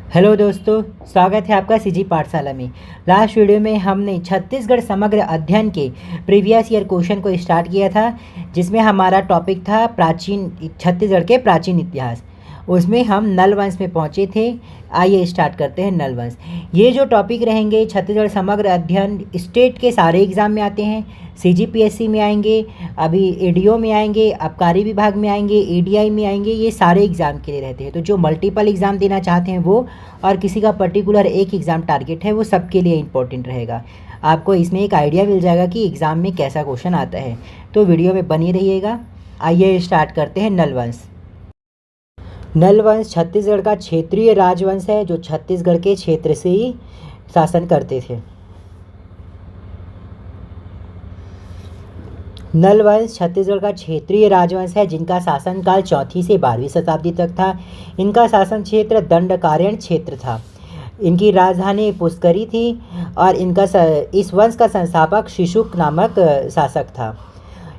Hello दोस्तों, स्वागत है आपका सीजी पाठशाला में। लास्ट वीडियो में हमने छत्तीसगढ़ समग्र अध्ययन के प्रीवियस ईयर क्वेश्चन को स्टार्ट किया था, जिसमें हमारा टॉपिक था प्राचीन छत्तीसगढ़ के प्राचीन इतिहास। उसमें हम नल वंश में पहुंचे थे। आइए स्टार्ट करते हैं नल वंश। ये जो टॉपिक रहेंगे, छत्तीसगढ़ समग्र अध्ययन स्टेट के सारे एग्ज़ाम में आते हैं। सीजीपीएससी में आएंगे, अभी एडीओ में आएंगे, आबकारी विभाग में आएंगे, एडीआई में आएंगे। ये सारे एग्ज़ाम के लिए रहते हैं। तो जो मल्टीपल एग्ज़ाम देना चाहते हैं वो, और किसी का पर्टिकुलर एक एग्ज़ाम टारगेट है, वो सबके लिए इम्पोर्टेंट रहेगा। आपको इसमें एक आइडिया मिल जाएगा कि एग्ज़ाम में कैसा क्वेश्चन आता है। तो वीडियो में बनी रहिएगा। आइए स्टार्ट करते हैं नल वंश। नल वंश छत्तीसगढ़ का क्षेत्रीय राजवंश है, जो छत्तीसगढ़ के क्षेत्र से ही शासन करते थे। नल वंश छत्तीसगढ़ का क्षेत्रीय राजवंश है, जिनका शासनकाल 4वीं से 12वीं शताब्दी तक था। इनका शासन क्षेत्र दंडकारण्य क्षेत्र था। इनकी राजधानी पुष्करी थी और इस वंश का संस्थापक शिशुक नामक शासक था।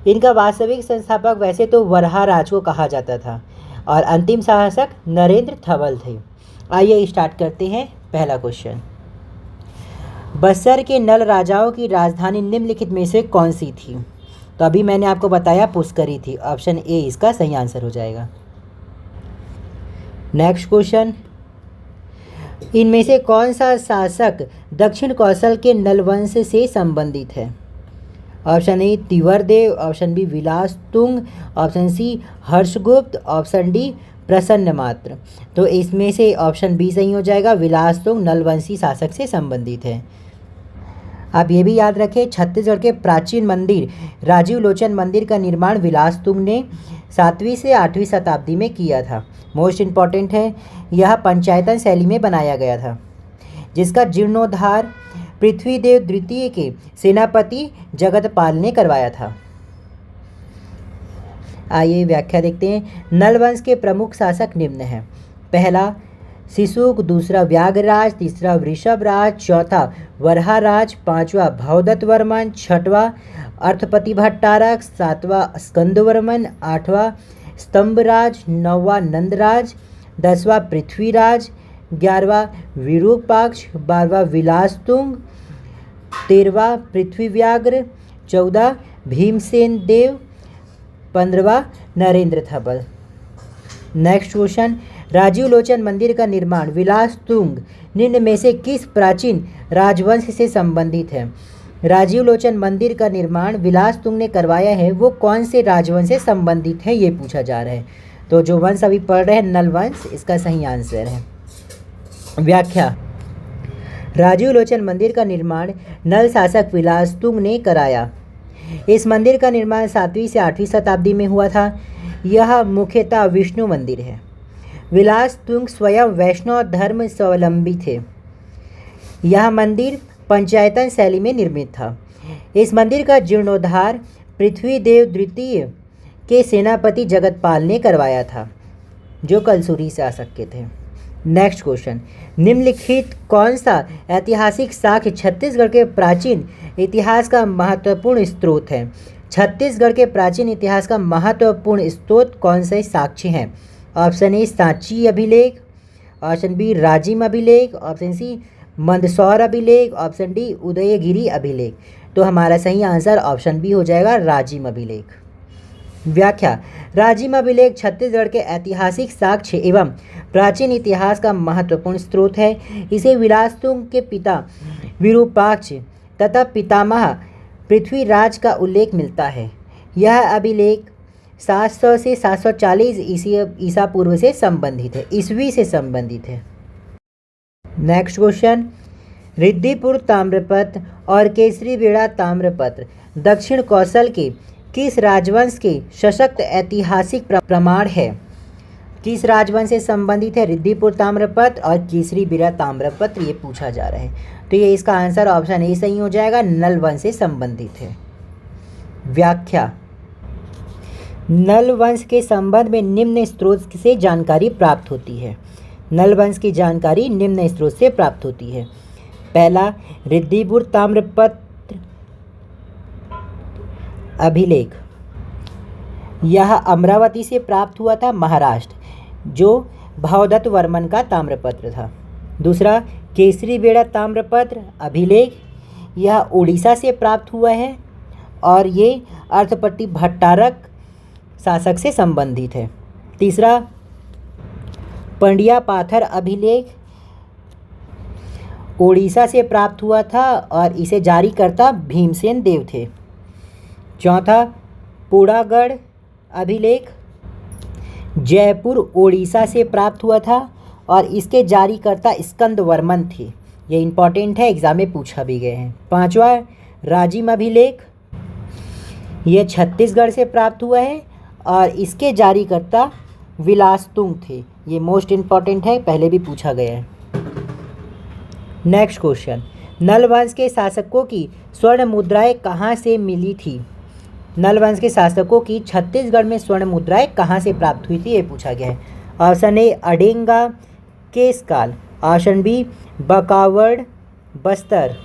इनका वास्तविक संस्थापक वैसे तो वरहा राज को कहा जाता था और अंतिम शासक नरेंद्र थवल थे। आइए स्टार्ट करते हैं। पहला क्वेश्चन, बस्तर के नल राजाओं की राजधानी निम्नलिखित में से कौन सी थी? तो अभी मैंने आपको बताया पुष्करी थी। ऑप्शन ए इसका सही आंसर हो जाएगा। नेक्स्ट क्वेश्चन, इनमें से कौन सा शासक दक्षिण कौशल के नलवंश से संबंधित है? Option A Tivaradeva, option B Vilasatunga, option C Harshagupta, option D Prasannamatra. तो इसमें से ऑप्शन बी सही हो जाएगा। विलासतुंग नलवंशी शासक से संबंधित है। आप ये भी याद रखें, छत्तीसगढ़ के प्राचीन मंदिर राजीव लोचन मंदिर का निर्माण विलासतुंग ने 7वीं से 8वीं शताब्दी में किया था। मोस्ट इम्पॉर्टेंट है, यह पंचायतन शैली में बनाया गया था, जिसका जीर्णोद्धार पृथ्वीदेव द्वितीय के सेनापति जगतपाल ने करवाया था। आइए व्याख्या देखते हैं। नलवंश के प्रमुख शासक निम्न हैं। पहला शिशुक, दूसरा व्याघराज, तीसरा वृषभराज, चौथा वरहाराज, पांचवा भवदत्त वर्मन, छठवा अर्थपति भट्टारक, सातवां स्कंदवर्मन, आठवां स्तंभराज, नौवां नंदराज, 10वां पृथ्वीराज, 11वां विरूपाक्ष, 12वां विलासतुंग, 13वां पृथ्वीव्याघ्र, 14 भीमसेन देव, 15वां नरेंद्र थवल। नेक्स्ट क्वेश्चन, राजीव लोचन मंदिर का निर्माण विलासतुंग निम्न में से किस प्राचीन राजवंश से संबंधित है? राजीव लोचन मंदिर का निर्माण विलासतुंग ने करवाया है, वो कौन से राजवंश से संबंधित है, ये पूछा जा रहा है। तो जो वंश अभी पढ़ रहे हैं नल वंश, इसका सही आंसर है। व्याख्या, राजीव लोचन मंदिर का निर्माण नल शासक विलासतुंग ने कराया। इस मंदिर का निर्माण 7वीं से 8वीं शताब्दी में हुआ था। यह मुख्यतः विष्णु मंदिर है। विलासतुंग स्वयं वैष्णव धर्म स्वावलंबी थे। यह मंदिर पंचायतन शैली में निर्मित था। इस मंदिर का जीर्णोद्धार पृथ्वीदेव द्वितीय के सेनापति जगतपाल ने करवाया था, जो कलसूरी शासक के थे। नेक्स्ट क्वेश्चन, निम्नलिखित कौन सा ऐतिहासिक साक्ष्य छत्तीसगढ़ के प्राचीन इतिहास का महत्वपूर्ण स्रोत है? छत्तीसगढ़ के प्राचीन इतिहास का महत्वपूर्ण स्रोत कौन से साक्ष्य हैं? ऑप्शन ए सांची अभिलेख, ऑप्शन बी राजिम अभिलेख, ऑप्शन सी मंदसौर अभिलेख, ऑप्शन डी उदयगिरी अभिलेख। तो हमारा सही आंसर ऑप्शन बी हो जाएगा, राजिम अभिलेख। व्याख्या, राजिम अभिलेख छत्तीसगढ़ के ऐतिहासिक साक्ष्य एवं प्राचीन इतिहास का महत्वपूर्ण स्रोत है। इसे विलासतुंग के पिता विरूपाक्ष तथा पितामह पृथ्वीराज का उल्लेख मिलता है। यह अभिलेख 700 से 740 ईसा पूर्व से संबंधित है, ईस्वी से संबंधित है। नेक्स्ट क्वेश्चन, रिद्धिपुर ताम्रपत्र और केसरी बेड़ा ताम्रपत्र दक्षिण कौशल के किस राजवंश के सशक्त ऐतिहासिक प्रमाण है? किस राजवंश से संबंधित है रिद्धिपुर ताम्रपत्र और केसरी बेड़ा ताम्रपत्र, ये पूछा जा रहा है। तो ये इसका आंसर ऑप्शन ए सही हो जाएगा, नल वंश से संबंधित है। व्याख्या, नल वंश के संबंध में निम्न स्रोत से जानकारी प्राप्त होती है। नल वंश की जानकारी निम्न स्रोत से प्राप्त होती है। पहला, रिद्धिपुर ताम्रपत्र अभिलेख, यह अमरावती से प्राप्त हुआ था, महाराष्ट्र, जो भवदत्त वर्मन का ताम्रपत्र था। दूसरा केसरी बेड़ा ताम्रपत्र अभिलेख, यह उड़ीसा से प्राप्त हुआ है और ये अर्थपट्टी भट्टारक शासक से संबंधित है। तीसरा पंडिया पाथर अभिलेख उड़ीसा से प्राप्त हुआ था और इसे जारी करता भीमसेन देव थे। चौथा पुड़ागढ़ अभिलेख जयपुर उड़ीसा से प्राप्त हुआ था और इसके जारीकर्ता स्कंद वर्मन थे। ये इंपॉर्टेंट है, एग्जाम में पूछा भी गए हैं। पांचवा राजिम अभिलेख, ये छत्तीसगढ़ से प्राप्त हुआ है और इसके जारीकर्ता विलासतुंग थे। ये मोस्ट इम्पॉर्टेंट है, पहले भी पूछा गया है। नेक्स्ट क्वेश्चन, नल वंश के शासकों की स्वर्ण मुद्राएं कहाँ से मिली थी? नल वंश के शासकों की छत्तीसगढ़ में स्वर्ण मुद्राएं कहाँ से प्राप्त हुई थी, ये पूछा गया है। Option A Adenga Keskal, option B Bakawand Bastar,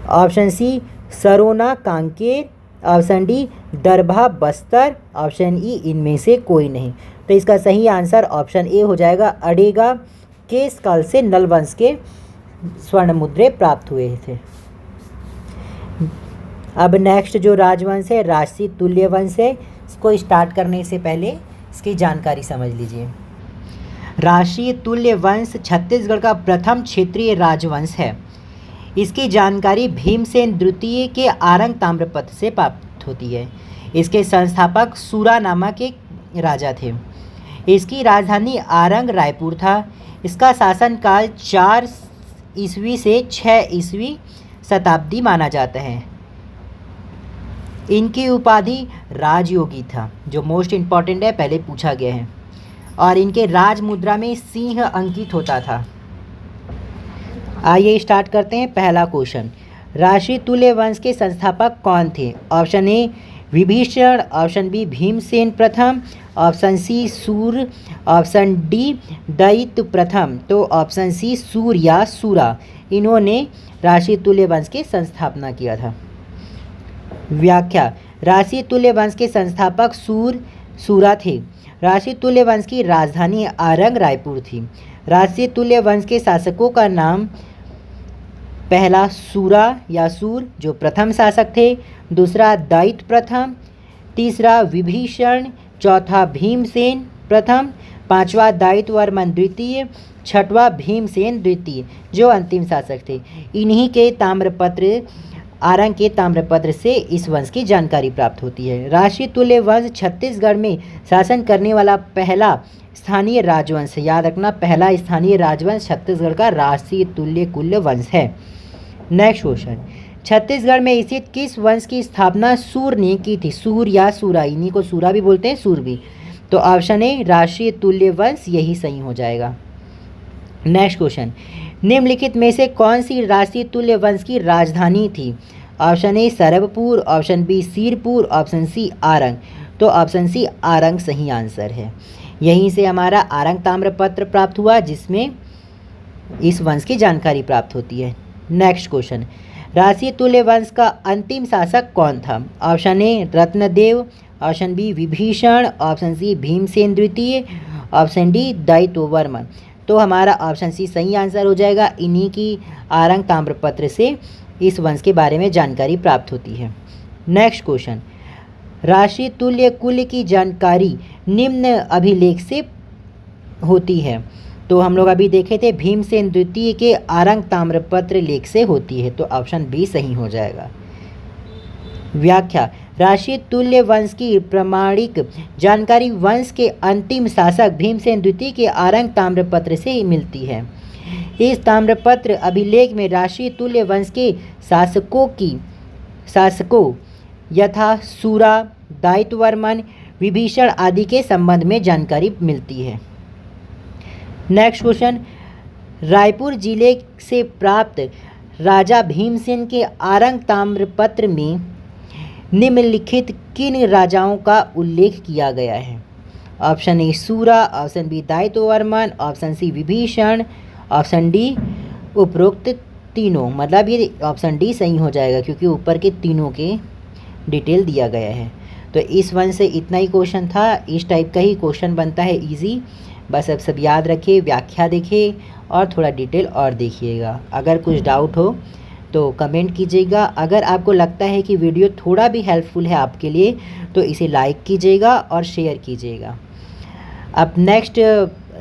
option C Sarona Kanker, option D Darbha Bastar, option E इनमें से कोई नहीं। तो इसका सही आंसर ऑप्शन ए हो जाएगा, अडेगा केसकाल से नल वंश के स्वर्ण मुद्रे प्राप्त हुए थे। अब नेक्स्ट जो राजवंश है राशि तुल्य वंश है। इसको स्टार्ट करने से पहले इसकी जानकारी समझ लीजिए। राशि तुल्य वंश छत्तीसगढ़ का प्रथम क्षेत्रीय राजवंश है। इसकी जानकारी भीमसेन द्वितीय के आरंग ताम्रपत्र से प्राप्त होती है। इसके संस्थापक सूरा नामक एक राजा थे। इसकी राजधानी आरंग रायपुर था। इसका शासनकाल 4 ईस्वी से 6 ईस्वी शताब्दी माना जाता है। इनकी उपाधि राजयोगी था, जो मोस्ट इम्पॉर्टेंट है, पहले पूछा गया है। और इनके राज मुद्रा में सिंह अंकित होता था। आइए स्टार्ट करते हैं। पहला क्वेश्चन, राशि तुल्य वंश के संस्थापक कौन थे? Option A Vibhishan, option B Bhimsen प्रथम, ऑप्शन सी सूर, ऑप्शन डी दैत्य प्रथम। तो ऑप्शन सी सूर या सूरा, इन्होंने राशि तुल्य वंश की संस्थापना किया था। व्याख्या, राशि तुल्य वंश के संस्थापक सूरा थे। राशि तुल्य वंश की राजधानी आरंग रायपुर थी। राशि तुल्य वंश के शासकों का नाम, पहला सूरा या सूर जो प्रथम शासक थे, दूसरा दैत्य प्रथम, तीसरा विभीषण, चौथा भीमसेन प्रथम, पांचवा दैत्य वर्मन द्वितीय, छठवा भीमसेन द्वितीय जो अंतिम शासक थे। इन्हीं के ताम्रपत्र आरंग के ताम्रपत्र से इस वंश की जानकारी प्राप्त होती है। राशि तुल्य वंश छत्तीसगढ़ में शासन करने वाला पहला स्थानीय राजवंश, याद रखना, पहला स्थानीय राजवंश छत्तीसगढ़ का राशि तुल्य कुल्य वंश है। नेक्स्ट क्वेश्चन, छत्तीसगढ़ में स्थित किस वंश की स्थापना सूर ने की थी? सूर या सूरा, इन्हीं को सूरा भी बोलते हैं, सूर भी। तो ऑप्शन ए राशि तुल्य वंश यही सही हो जाएगा। नेक्स्ट क्वेश्चन, निम्नलिखित में से कौन सी राशि तुल्य वंश की राजधानी थी? Option A Sarabhpur, option B Sirpur, option C Arang. तो ऑप्शन सी आरंग सही आंसर है। यहीं से हमारा आरंग ताम्रपत्र प्राप्त हुआ जिसमें इस वंश की जानकारी प्राप्त होती है। नेक्स्ट क्वेश्चन, राशि तुल्य वंश का अंतिम शासक कौन था? Option A Ratnadev, option B Vibhishan, option C Bhimsen द्वितीय, ऑप्शन डी दैत्यवर्मन। तो हमारा ऑप्शन सी सही आंसर हो जाएगा। इन्हीं की आरंग ताम्रपत्र से इस वंश के बारे में जानकारी प्राप्त होती है। नेक्स्ट क्वेश्चन, राशि तुल्य कुल की जानकारी निम्न अभिलेख से होती है। तो हम लोग अभी देखे थे भीमसेन द्वितीय के आरंग ताम्रपत्र लेख से होती है। तो ऑप्शन बी सही हो जाएगा। व्याख्या, राशि तुल्य वंश की प्रामाणिक जानकारी वंश के अंतिम शासक भीमसेन द्वितीय के आरंग ताम्रपत्र से मिलती है। इस ताम्रपत्र अभिलेख में राशि तुल्य वंश के शासकों यथा सूरा, दैत्यवर्मन, विभीषण आदि के संबंध में जानकारी मिलती है। नेक्स्ट क्वेश्चन, रायपुर जिले से प्राप्त राजा भीमसेन के आरंग ताम्रपत्र में निम्नलिखित किन राजाओं का उल्लेख किया गया है? Option A Sura, option B Daityavarman, option C Vibhishan, option D उपरोक्त तीनों। मतलब ये ऑप्शन डी सही हो जाएगा क्योंकि ऊपर के तीनों के डिटेल दिया गया है। तो इस वंश से इतना ही क्वेश्चन था। इस टाइप का ही क्वेश्चन बनता है इजी। बस अब सब याद रखिए, व्याख्या देखिए और थोड़ा डिटेल और देखिएगा। अगर कुछ डाउट हो तो कमेंट कीजिएगा। अगर आपको लगता है कि वीडियो थोड़ा भी हेल्पफुल है आपके लिए तो इसे लाइक कीजिएगा और शेयर कीजिएगा। अब नेक्स्ट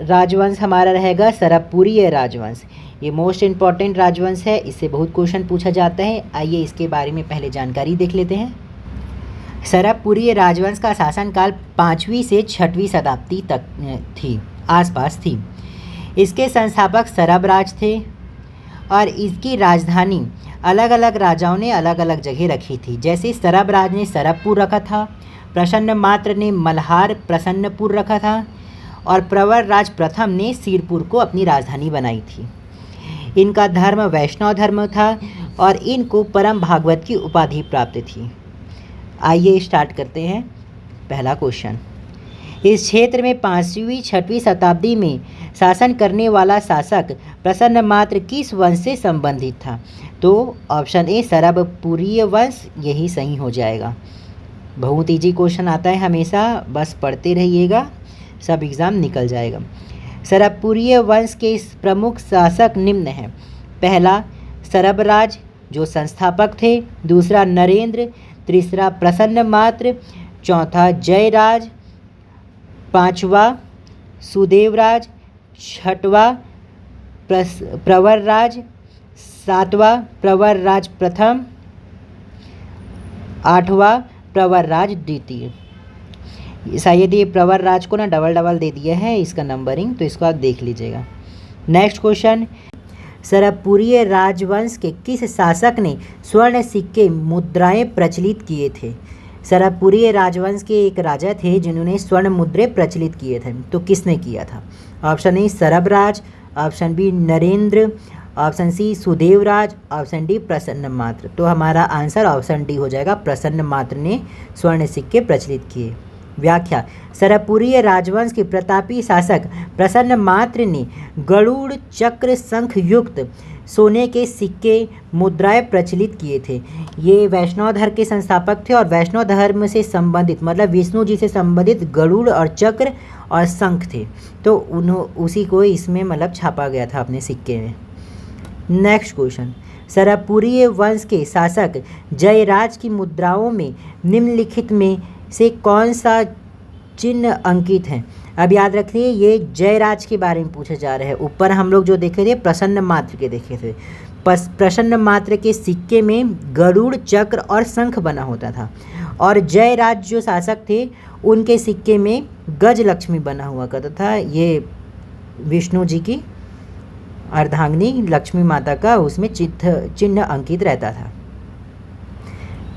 राजवंश हमारा रहेगा सरबपुरीय राजवंश। ये मोस्ट इम्पॉर्टेंट राजवंश है, इससे बहुत क्वेश्चन पूछा जाता है। आइए इसके बारे में पहले जानकारी देख लेते हैं। सरबपुरीय राजवंश का शासनकाल 5वीं से 6वीं शताब्दी तक आसपास थी। इसके संस्थापक सरबराज थे और इसकी राजधानी अलग अलग राजाओं ने अलग अलग जगह रखी थी। जैसे सरबराज ने सरबपुर रखा था, प्रसन्न मात्र ने मल्हार प्रसन्नपुर रखा था और प्रवर राज प्रथम ने सिरपुर को अपनी राजधानी बनाई थी। इनका धर्म वैष्णव धर्म था और इनको परम भागवत की उपाधि प्राप्त थी। आइए स्टार्ट करते हैं। पहला क्वेश्चन, इस क्षेत्र में 5वीं 6वीं शताब्दी में शासन करने वाला शासक प्रसन्न मात्र किस वंश से संबंधित था? तो ऑप्शन ए सरबपुरीय वंश यही सही हो जाएगा। बहुत ईजी क्वेश्चन आता है हमेशा, बस पढ़ते रहिएगा, सब एग्ज़ाम निकल जाएगा। सरबपुरीय वंश के प्रमुख शासक निम्न हैं। पहला सरबराज जो संस्थापक थे, दूसरा नरेंद्र, तीसरा प्रसन्न मात्र, चौथा जयराज, पांचवा सुदेवराज, छठवा प्रवरराज, सातवां प्रवरराज प्रथम, आठवां प्रवरराज द्वितीय। शायद ये प्रवरराज को ना डबल दे दिया है इसका नंबरिंग, तो इसको आप देख लीजिएगा। नेक्स्ट क्वेश्चन, सरबपुरीय राजवंश के किस शासक ने स्वर्ण सिक्के मुद्राएं प्रचलित किए थे? सरबपुरीय राजवंश के एक राजा थे जिन्होंने स्वर्ण मुद्रे प्रचलित किए थे, तो किसने किया था? Option A Sarabharaja, option B Narendra, option C Sudevaraja, option D Prasannamatra. तो हमारा आंसर ऑप्शन डी हो जाएगा, प्रसन्न मात्र ने स्वर्ण सिक्के प्रचलित किए। व्याख्या, सरबपुरीय राजवंश के प्रतापी शासक प्रसन्न मात्र ने गरुड़ चक्र शंख युक्त सोने के सिक्के मुद्राएं प्रचलित किए थे। ये वैष्णव धर्म के संस्थापक थे और वैष्णव धर्म से संबंधित मतलब विष्णु जी से संबंधित गरुड़ और चक्र और शंख थे, तो उसी को इसमें मतलब छापा गया था अपने सिक्के में। नेक्स्ट क्वेश्चन, सरबपुरीय वंश के शासक जयराज की मुद्राओं में निम्नलिखित में से कौन सा चिन्ह अंकित है? अब याद रखिए ये जयराज के बारे में पूछा जा रहा है। ऊपर हम लोग जो देखे थे प्रसन्न मात्र के देखे थे, प्रसन्न मात्र के सिक्के में गरुड़ चक्र और शंख बना होता था और जयराज जो शासक थे उनके सिक्के में गज लक्ष्मी बना हुआ करता था। ये विष्णु जी की अर्धांगिनी लक्ष्मी माता का उसमें चिन्ह अंकित रहता था।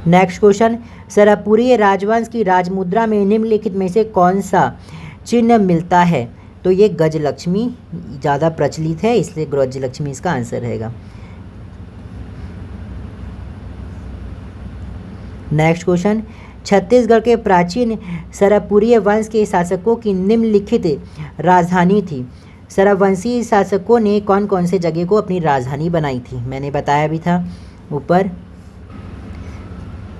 नेक्स्ट क्वेश्चन, सरबपुरीय राजवंश की राजमुद्रा में निम्नलिखित में से कौन सा चिन्ह मिलता है? तो ये गजलक्ष्मी ज़्यादा प्रचलित है, इसलिए गजलक्ष्मी इसका आंसर रहेगा। नेक्स्ट क्वेश्चन, छत्तीसगढ़ के प्राचीन सरबपुरीय वंश के शासकों की निम्नलिखित राजधानी थी। सरबवंशी शासकों ने कौन कौन से जगह को अपनी राजधानी बनाई थी? मैंने बताया भी था ऊपर।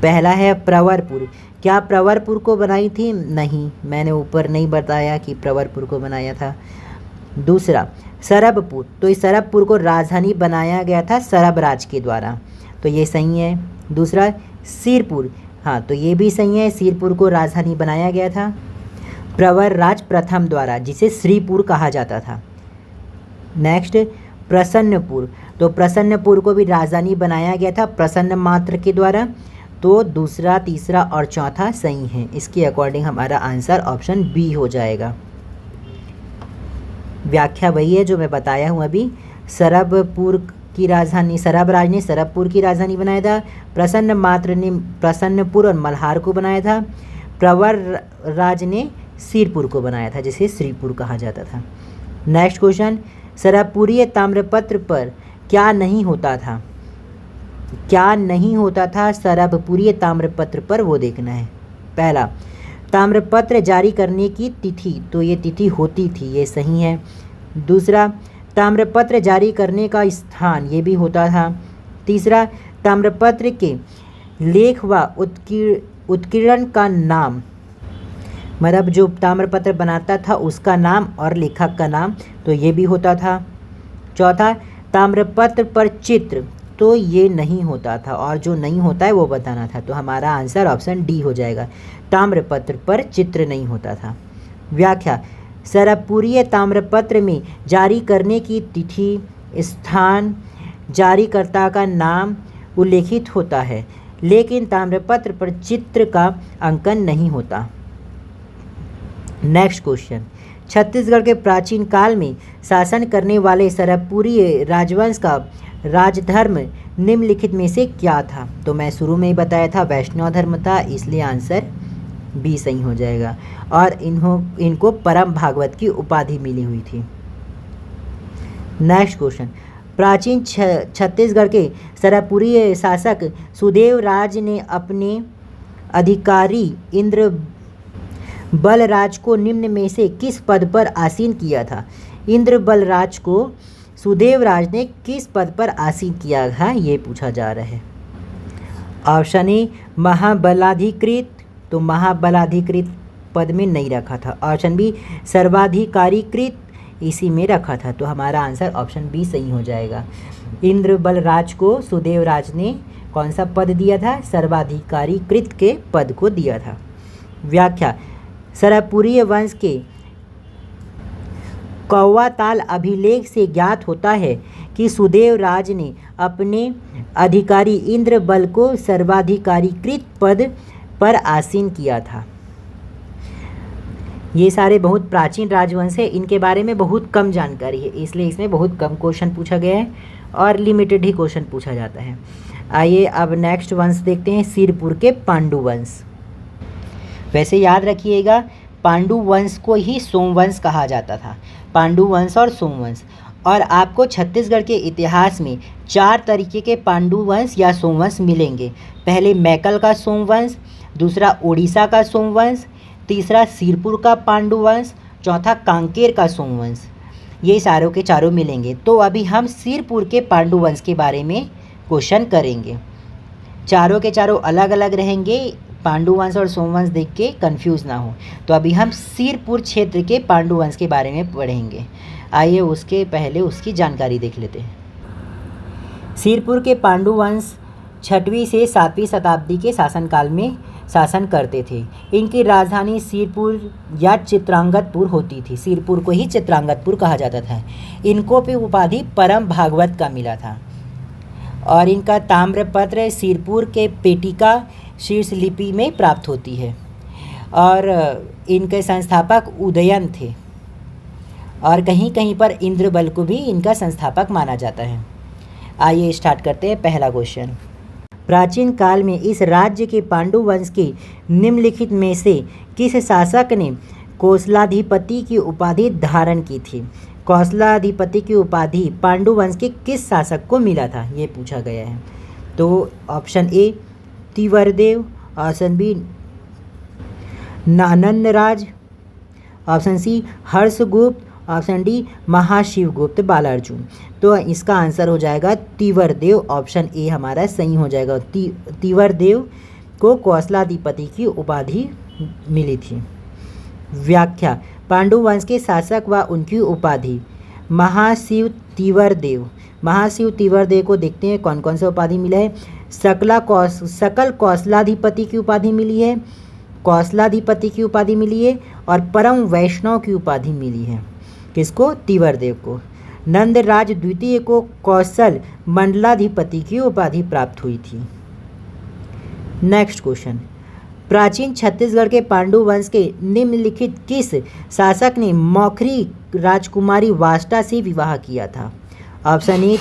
पहला है प्रवरपुर। क्या प्रवरपुर को बनाई थी? नहीं, मैंने ऊपर नहीं बताया कि प्रवरपुर को बनाया था। दूसरा सरबपुर, तो इस सरबपुर को राजधानी बनाया गया था सरबराज के द्वारा, तो ये सही है। दूसरा सिरपुर, हाँ तो ये भी सही है, सिरपुर को राजधानी बनाया गया था प्रवरराज प्रथम द्वारा, जिसे श्रीपुर कहा जाता था। नेक्स्ट प्रसन्नपुर, तो प्रसन्नपुर को भी राजधानी बनाया गया था प्रसन्न मात्र के द्वारा, तो दूसरा तीसरा और चौथा सही है। इसके अकॉर्डिंग हमारा आंसर ऑप्शन बी हो जाएगा। व्याख्या वही है जो मैं बताया हूँ अभी। सरबपुर की राजधानी सरबराज ने सरबपुर की राजधानी बनाया था, प्रसन्न मात्र ने प्रसन्नपुर और मल्हार को बनाया था, प्रवरराज ने सिरपुर को बनाया था जिसे श्रीपुर कहा जाता था। नेक्स्ट क्वेश्चन, सरबपुरीय ताम्रपत्र पर क्या नहीं होता था? क्या नहीं होता था सरबपुरीय ताम्रपत्र पर, वो देखना है। पहला ताम्रपत्र जारी करने की तिथि, तो ये तिथि होती थी, ये सही है। दूसरा ताम्रपत्र जारी करने का स्थान, ये भी होता था। तीसरा ताम्रपत्र के लेख व उत्कीर्णन का नाम, मतलब जो ताम्रपत्र बनाता था उसका नाम और लेखक का नाम, तो ये भी होता था। चौथा, ताम्रपत्र पर चित्र, तो ये नहीं होता था, और जो नहीं होता है वो बताना था। तो हमारा आंसर ऑप्शन डी हो जाएगा, ताम्रपत्र पर चित्र नहीं होता था। व्याख्या, सरपुरीय ताम्रपत्र में जारी करने की तिथि, स्थान, जारीकर्ता का नाम उल्लेखित होता है, लेकिन ताम्रपत्र पर चित्र का अंकन नहीं होता। नेक्स्ट क्वेश्चन, छत्तीसगढ़ के प्राचीन काल में शासन करने वाले सरपुरीय राजवंश का राजधर्म निम्नलिखित में से क्या था? तो मैं शुरू में ही बताया था वैष्णव धर्म था, इसलिए आंसर बी सही हो जाएगा। और इनको परम भागवत की उपाधि मिली हुई थी। नेक्स्ट क्वेश्चन, प्राचीन छत्तीसगढ़ के सरपुरीय शासक सुदेव राज ने अपने अधिकारी इंद्र बलराज को निम्न में से किस पद पर आसीन किया था? इंद्र बलराज को सुदेवराज ने किस पद पर आसीन किया था, ये पूछा जा रहा है। ऑप्शन ए महाबलाधिकृत, तो महाबलाधिकृत पद में नहीं रखा था। ऑप्शन बी सर्वाधिकारीकृत, इसी में रखा था। तो हमारा आंसर ऑप्शन बी सही हो जाएगा। इंद्र बलराज को सुदेवराज ने कौन सा पद दिया था? सर्वाधिकारीकृत के पद को दिया था। व्याख्या, सरपुरीय वंश के कौवाताल अभिलेख से ज्ञात होता है कि सुदेवराज ने अपने अधिकारी इंद्र बल को सर्वाधिकारीकृत पद पर आसीन किया था। ये सारे बहुत प्राचीन राजवंश है, इनके बारे में बहुत कम जानकारी है, इसलिए इसमें बहुत कम क्वेश्चन पूछा गया है और लिमिटेड ही क्वेश्चन पूछा जाता है। आइए अब नेक्स्ट वंश देखते हैं, सिरपुर के पांडु वंश। वैसे याद रखिएगा, पांडु वंश को ही सोमवंश कहा जाता था, पांडु वंश और सोमवंश। और आपको छत्तीसगढ़ के इतिहास में 4 तरीके के पांडु वंश या सोमवंश मिलेंगे। पहले मैकल का सोमवंश, दूसरा उड़ीसा का सोमवंश, तीसरा सिरपुर का पांडु वंश, चौथा कांकेर का सोमवंश। ये चारों के चारों मिलेंगे। तो अभी हम सिरपुर के पांडु वंश के बारे में क्वेश्चन करेंगे। चारों के चारों अलग अलग रहेंगे, पांडु वंश और सोमवंश देख के कंफ्यूज ना हो। तो अभी हम सिरपुर क्षेत्र के पांडु वंश के बारे में पढ़ेंगे। आइए उसके पहले उसकी जानकारी देख लेते हैं। सिरपुर के पांडु वंश 6वीं से 7वीं शताब्दी के शासनकाल में शासन करते थे। इनकी राजधानी सिरपुर या चित्रांगतपुर होती थी। सिरपुर को ही चित्रांगतपुर कहा जाता था। इनको भी उपाधि परम भागवत का मिला था। और इनका ताम्रपत्र सिरपुर के पेटिका शीर्ष लिपि में प्राप्त होती है। और इनके संस्थापक उदयन थे, और कहीं कहीं पर इंद्रबल को भी इनका संस्थापक माना जाता है। आइए स्टार्ट करते हैं पहला क्वेश्चन। प्राचीन काल में इस राज्य के पांडु वंश के निम्नलिखित में से किस शासक ने कौशलाधिपति की उपाधि धारण की थी? कौशलाधिपति की उपाधि पांडु वंश के किस शासक को मिला था, ये पूछा गया है। तो option A Tivaradeva, option B Nanandaraja, option C Harshagupta, option D Mahashivagupta Balarjuna. तो इसका आंसर हो जाएगा तिवरदेव, ऑप्शन ए हमारा सही हो जाएगा। तिवरदेव को कौशलाधिपति की उपाधि मिली थी। व्याख्या, पांडु वंश के शासक व उनकी उपाधि। महाशिव तिवरदेव, महाशिव तिवरदेव को देखते हैं कौन कौन से उपाधि मिला है। सकल कौशलाधिपति की उपाधि मिली है, कौशलाधिपति की उपाधि मिली है, और परम वैष्णव की उपाधि मिली है। किसको? तिवरदेव को। नंदराज द्वितीय को कौशल मंडलाधिपति की उपाधि प्राप्त हुई थी। नेक्स्ट क्वेश्चन, प्राचीन छत्तीसगढ़ के पांडु वंश के निम्नलिखित किस शासक ने मौखरी राजकुमारी वाष्टा से विवाह किया था? Option A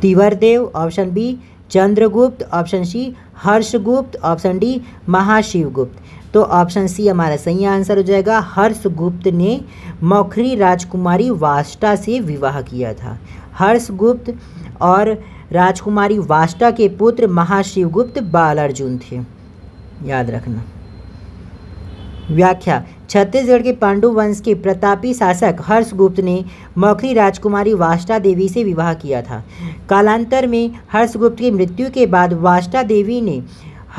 Tivaradeva, option B Chandragupta, option C Harshagupta, option D Mahashivagupta. तो ऑप्शन सी हमारा सही आंसर हो जाएगा। हर्षगुप्त ने मौखरी राजकुमारी वाष्टा से विवाह किया था। हर्षगुप्त और राजकुमारी वाष्टा के पुत्र महाशिवगुप्त बालार्जुन थे, याद रखना। व्याख्या, छत्तीसगढ़ के पांडु वंश के प्रतापी शासक हर्षगुप्त ने मौखरी राजकुमारी वाष्टा देवी से विवाह किया था। कालांतर में हर्षगुप्त की मृत्यु के बाद वाष्टा देवी ने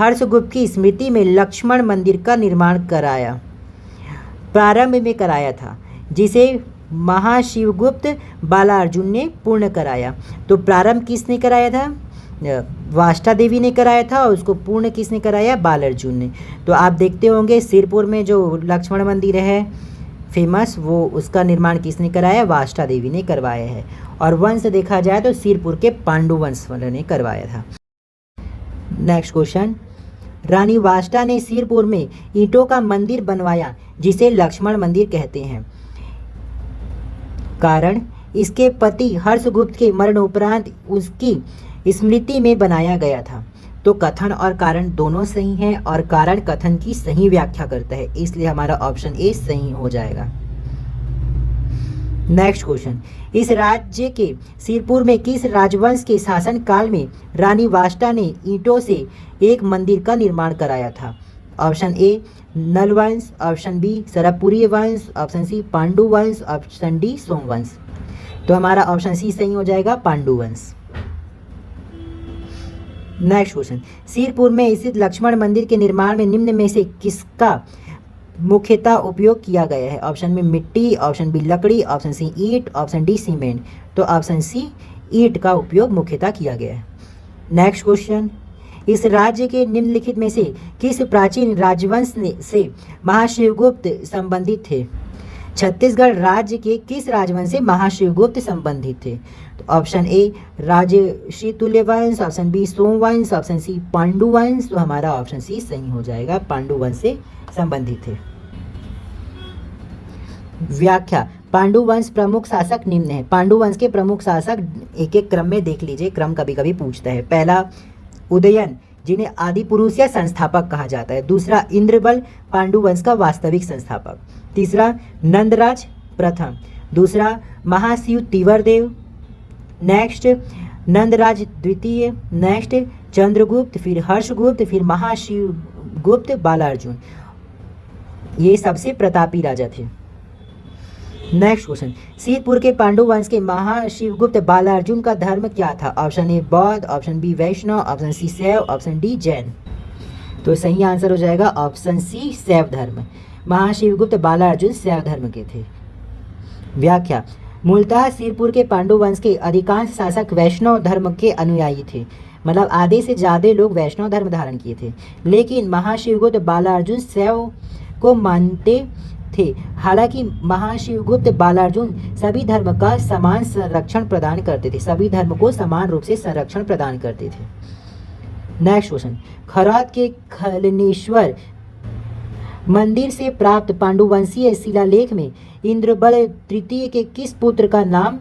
हर्षगुप्त की स्मृति में लक्ष्मण मंदिर का निर्माण कराया, प्रारंभ में कराया था, जिसे महाशिवगुप्त बालार्जुन ने पूर्ण कराया। तो प्रारंभ किसने कराया था? वाष्टा देवी ने कराया था, और उसको पूर्ण किसने कराया? बालार्जुन ने। तो आप देखते होंगे सिरपुर में जो लक्ष्मण मंदिर है फेमस, वो उसका निर्माण किसने कराया? वाष्टा देवी ने करवाया है। और वंश देखा जाए तो सिरपुर के पांडु वंश वालों ने करवाया था। नेक्स्ट क्वेश्चन, रानी वाष्टा ने सिरपुर में ईंटों का मंदिर बनवाया जिसे लक्ष्मण मंदिर कहते हैं। कारण, इसके पति हर्षगुप्त के मरणोपरांत उसकी स्मृति में बनाया गया था। तो कथन और कारण दोनों सही हैं, और कारण कथन की सही व्याख्या करता है, इसलिए हमारा ऑप्शन ए सही हो जाएगा। नेक्स्ट क्वेश्चन, इस राज्य के सिरपुर में किस राजवंश के शासन काल में रानी वाष्टा ने ईंटों से एक मंदिर का निर्माण कराया था? ऑप्शन ए नल वंश, ऑप्शन बी सरपुरी वंश, ऑप्शन सी पांडु वंश, ऑप्शन डी सोमवंश। तो हमारा ऑप्शन सी सही हो जाएगा, पांडु वंश। नेक्स्ट क्वेश्चन, सिरपुर में स्थित लक्ष्मण मंदिर के निर्माण में निम्न में से किसका मुख्यतः उपयोग किया गया है? ऑप्शन में मिट्टी, ऑप्शन बी लकड़ी, ऑप्शन सी ईंट, ऑप्शन डी सीमेंट। तो ऑप्शन सी ईंट का उपयोग मुख्यतः किया गया है। नेक्स्ट क्वेश्चन, इस राज्य के निम्नलिखित में से किस प्राचीन राजवंश से महाशिवगुप्त संबंधित थे? छत्तीसगढ़ राज्य के किस राजवंश से महाशिवगुप्त संबंधित थे? तो ऑप्शन ए राजश्री तुल्य वंश, option B Somvansh, option C Pandu वंश। तो हमारा ऑप्शन सी सही हो जाएगा, पांडु वंश से संबंधित थे। व्याख्या, पांडु वंश प्रमुख शासक निम्न है। पांडु वंश के प्रमुख शासक एक एक क्रम में देख लीजिए, क्रम कभी कभी पूछता है। पहला उदयन, जिन्हें आदि पुरुष या संस्थापक कहा जाता है। दूसरा इंद्रबल, पांडु वंश का वास्तविक संस्थापक। तीसरा नंदराज प्रथम। दूसरा महाशिव तिवरदेव। नेक्स्ट नंदराज द्वितीय। नेक्स्ट चंद्रगुप्त, फिर हर्षगुप्त, फिर महाशिवगुप्त बालार्जुन। ये सबसे प्रतापी राजा थे। नेक्स्ट क्वेश्चन, सिरपुर के पांडु वंश के महाशिवगुप्त बालार्जुन का धर्म क्या था? ऑप्शन ए बौद्ध, ऑप्शन बी वैष्णव, ऑप्शन सी शैव, ऑप्शन डी जैन। तो सही आंसर हो जाएगा ऑप्शन सी शैव धर्म। महाशिवगुप्त बालार्जुन शैव धर्म के थे। व्याख्या, मूलतः सिरपुर के पांडु वंश के अधिकांश शासक वैष्णव धर्म के अनुयायी थे, मतलब आधे से ज़्यादा लोग वैष्णव धर्म धारण किए थे। लेकिन महाशिवगुप्त बालार्जुन शैव को मानते थे। हालांकि महाशिवगुप्त बालार्जुन सभी धर्म का समान संरक्षण प्रदान करते थे, सभी धर्म को समान रूप से संरक्षण प्रदान करते थे। नेक्स्ट क्वेश्चन, खरौद के खलनेश्वर मंदिर से प्राप्त पांडुवंशीय शिलालेख में इंद्रबल तृतीय के किस पुत्र का नाम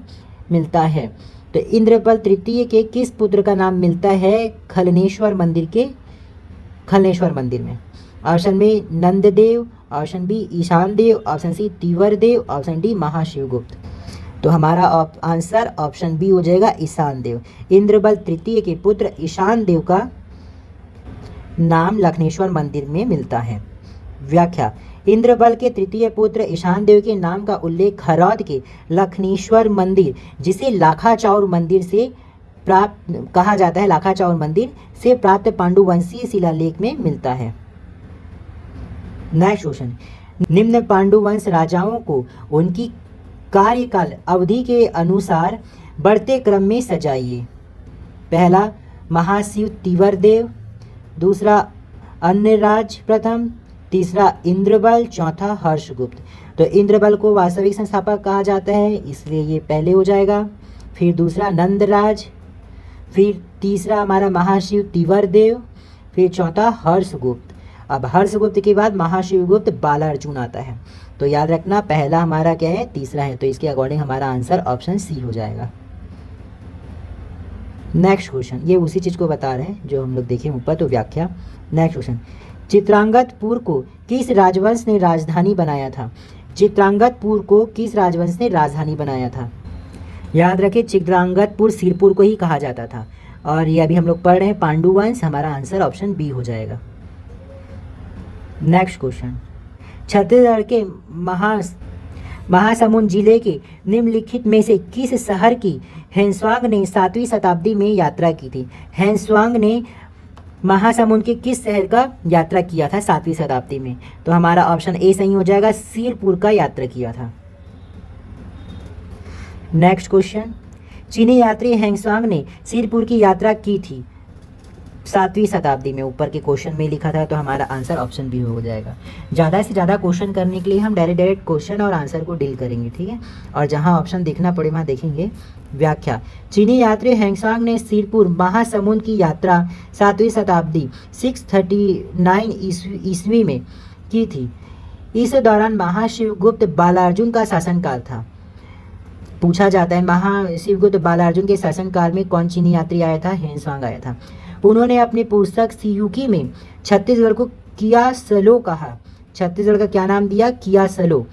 मिलता है? तो इंद्रबल तृतीय के किस पुत्र का नाम मिलता है खलनेश्वर मंदिर में? ऑप्शन में नंददेव, ऑप्शन बी ईशान देव, ऑप्शन सी तिवर देव, ऑप्शन डी महाशिवगुप्त। तो हमारा आंसर ऑप्शन बी हो जाएगा ईशान देव। इंद्रबल तृतीय के पुत्र ईशान देव का नाम लखनेश्वर मंदिर में मिलता है। व्याख्या, इंद्रबल के तृतीय पुत्र ईशान देव के नाम का उल्लेख खरौद के लखनेश्वर मंदिर, जिसे लाखाचौर मंदिर से प्राप्त कहा जाता है, लाखाचौर मंदिर से प्राप्त पांडुवंशीय शिलालेख में मिलता है। नेक्स्ट क्वेश्चन, निम्न पांडुवंश राजाओं को उनकी कार्यकाल अवधि के अनुसार बढ़ते क्रम में सजाइए। पहला महाशिव तिवरदेव, दूसरा अन्यराज प्रथम, तीसरा इंद्रबल, चौथा हर्षगुप्त। तो इंद्रबल को वास्तविक संस्थापक कहा जाता है, इसलिए ये पहले हो जाएगा। फिर दूसरा नंदराज, फिर तीसरा हमारा महाशिव तिवरदेव, फिर चौथा हर्षगुप्त। अब हर्षगुप्त के बाद महाशिवगुप्त बालार्जुन आता है। तो याद रखना पहला हमारा क्या है, तीसरा है, तो इसके अकॉर्डिंग हमारा आंसर ऑप्शन सी हो जाएगा। नेक्स्ट क्वेश्चन, ये उसी चीज़ को बता रहे हैं जो हम लोग देखें ऊपर। तो व्याख्या, नेक्स्ट क्वेश्चन, चित्रांगतपुर को किस राजवंश ने राजधानी बनाया था? चित्रांगतपुर को किस राजवंश ने राजधानी बनाया था? याद रखें चित्रांगतपुर सिरपुर को ही कहा जाता था, और ये अभी हम लोग पढ़ रहे हैं पांडुवंश। हमारा आंसर ऑप्शन बी हो जाएगा। नेक्स्ट क्वेश्चन, छत्तीसगढ़ के महासमुंद जिले के निम्नलिखित में से किस शहर की हेंसवांग ने 7वीं शताब्दी में यात्रा की थी? हेंसवांग ने महासमुंद के किस शहर का यात्रा किया था 7वीं शताब्दी में? तो हमारा ऑप्शन ए सही हो जाएगा, सिरपुर का यात्रा किया था। नेक्स्ट क्वेश्चन, चीनी यात्री हेंगसांग ने सिरपुर की यात्रा की थी 7वीं शताब्दी में, ऊपर के क्वेश्चन में लिखा था, तो हमारा आंसर ऑप्शन बी हो जाएगा। ज़्यादा से ज़्यादा क्वेश्चन करने के लिए हम डायरेक्ट क्वेश्चन और आंसर को डील करेंगे, ठीक है। और जहां ऑप्शन देखना पड़े वहां देखेंगे। व्याख्या, चीनी यात्री हेंगसांग ने सिरपुर महासमुंद की यात्रा 7वीं शताब्दी 639 ईस्वी में की थी। इस दौरान महाशिवगुप्त बालार्जुन का शासनकाल था। पूछा जाता है महाशिवगुप्त बालार्जुन के शासनकाल में कौन चीनी यात्री आया था? हेंगसांग आया था। उन्होंने अपनी पुस्तक सियुकी में छत्तीसगढ़ को कियासलो कहा। छत्तीसगढ़ का क्या नाम दिया? कियासलो।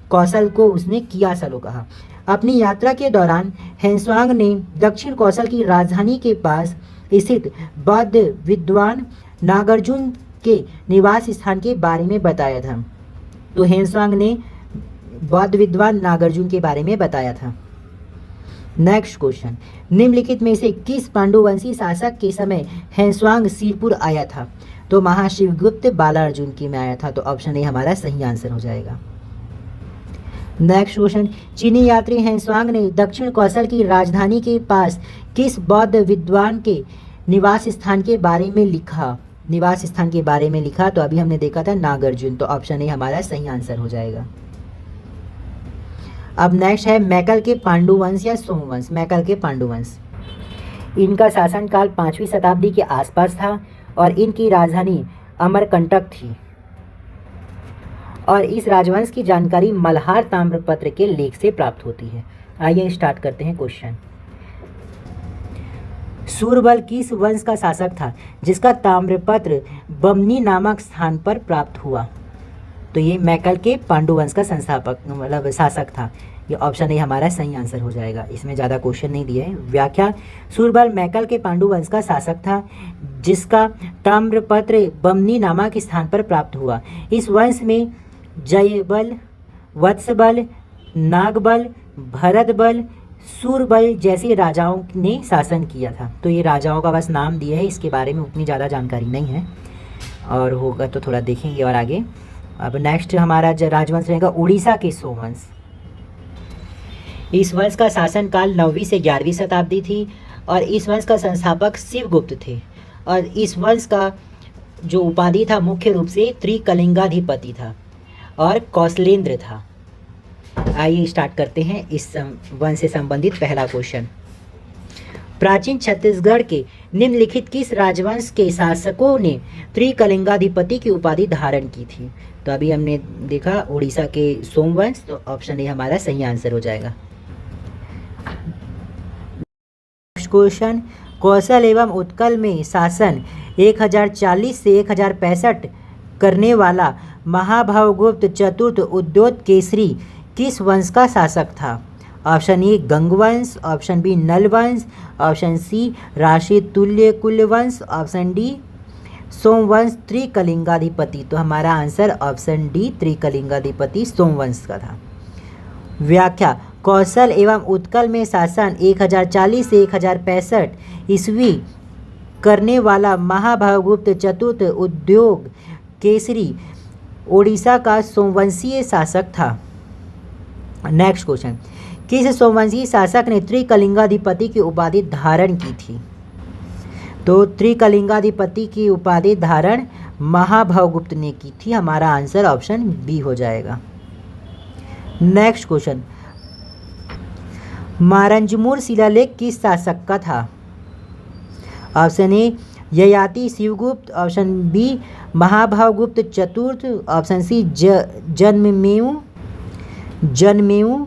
कौशल को उसने कियासलो कहा। अपनी यात्रा के दौरान हेंगसांग ने दक्षिण कौशल की राजधानी के पास स्थित बौद्ध विद्वान नागार्जुन के निवास स्थान के बारे में बताया था। तो हेंगसांग ने बौद्ध विद्वान नागार्जुन के बारे में बताया था। नेक्स्ट क्वेश्चन, निम्नलिखित में से किस पांडुवंशी शासक के समय हेंगसांग सिरपुर आया था? तो महाशिवगुप्त बालार्जुन की में आया था। तो ऑप्शन ए हमारा सही आंसर हो जाएगा। नेक्स्ट क्वेश्चन, चीनी यात्री हेंगसांग ने दक्षिण कौशल की राजधानी के पास किस बौद्ध विद्वान के निवास स्थान के बारे में लिखा? निवास स्थान के बारे में लिखा, तो अभी हमने देखा था नागार्जुन। तो ऑप्शन ए हमारा सही आंसर हो जाएगा। अब नेक्स्ट है मैकल के पांडुवंश या सोमवंश। मैकल के पांडुवंश, इनका शासनकाल 5वीं शताब्दी के आसपास था और इनकी राजधानी अमरकंटक थी। और इस राजवंश की जानकारी मल्हार ताम्रपत्र के लेख से प्राप्त होती है। आइए स्टार्ट करते हैं क्वेश्चन। सूरबल किस वंश का शासक था जिसका ताम्रपत्र बमनी नामक स्थान पर प्राप्त हुआ? तो ये मैकल के पांडुवंश का संस्थापक मतलब शासक था। ये ऑप्शन ए हमारा सही आंसर हो जाएगा। इसमें ज़्यादा क्वेश्चन नहीं दिए हैं। व्याख्या, सूरबल मैकल के पांडुवंश का शासक था जिसका ताम्रपत्र बमनी नामक स्थान पर प्राप्त हुआ। इस वंश में जयबल, वत्सबल, नागबल, भरतबल, सूरबल जैसे राजाओं ने शासन किया था। तो ये राजाओं का बस नाम दिया है, इसके बारे में उतनी ज़्यादा जानकारी नहीं है, और होगा तो थोड़ा देखेंगे और आगे। अब नेक्स्ट हमारा राजवंश रहेगा उड़ीसा के सोमवंश। इस वंश का शासनकाल 9वीं से 11वीं शताब्दी थी और इस वंश का संस्थापक शिवगुप्त थे। और इस वंश का जो उपाधि था मुख्य रूप से त्रिकलिंगाधिपति था और कौशलेंद्र था। आइए स्टार्ट करते हैं इस वंश से संबंधित पहला क्वेश्चन। प्राचीन छत्तीसगढ़ के निम्नलिखित किस राजवंश के शासकों ने त्रिकलिंगाधिपति की उपाधि धारण की थी? तो अभी हमने देखा उड़ीसा के सोमवंश। तो ऑप्शन ए हमारा सही आंसर हो जाएगा। नेक्स्ट क्वेश्चन, कौशल एवं उत्कल में शासन 1040 से 1065 करने वाला महाभावगुप्त चतुर्थ उद्योत केसरी किस वंश का शासक था? Option A Gangvansh, option B Nalvansh, option C Rashi Tulya Kulvansh, option D Somvansh Trikalingadhipati. तो हमारा answer option D Trikalingadhipati Somvansh का था। व्याख्या, कौशल एवं उत्कल में शासन 1040 से 1065 ईस्वी करने वाला महाभावगुप्त चतुर्थ उद्योग केसरी ओडिशा का सोमवंशीय शासक था। नेक्स्ट क्वेश्चन, किस सोमवंशी शासक ने त्रिकलिंगाधिपति की उपाधि धारण की थी? तो त्रिकलिंगाधिपति की उपाधि धारण महाभावगुप्त ने की थी। हमारा आंसर ऑप्शन बी हो जाएगा। नेक्स्ट क्वेश्चन, मारंजमुर शिलालेख किस शासक का था? Option A Yayati Shivgupta, option B Mahabhavgupta चतुर्थ, ऑप्शन सी जन्मेऊ,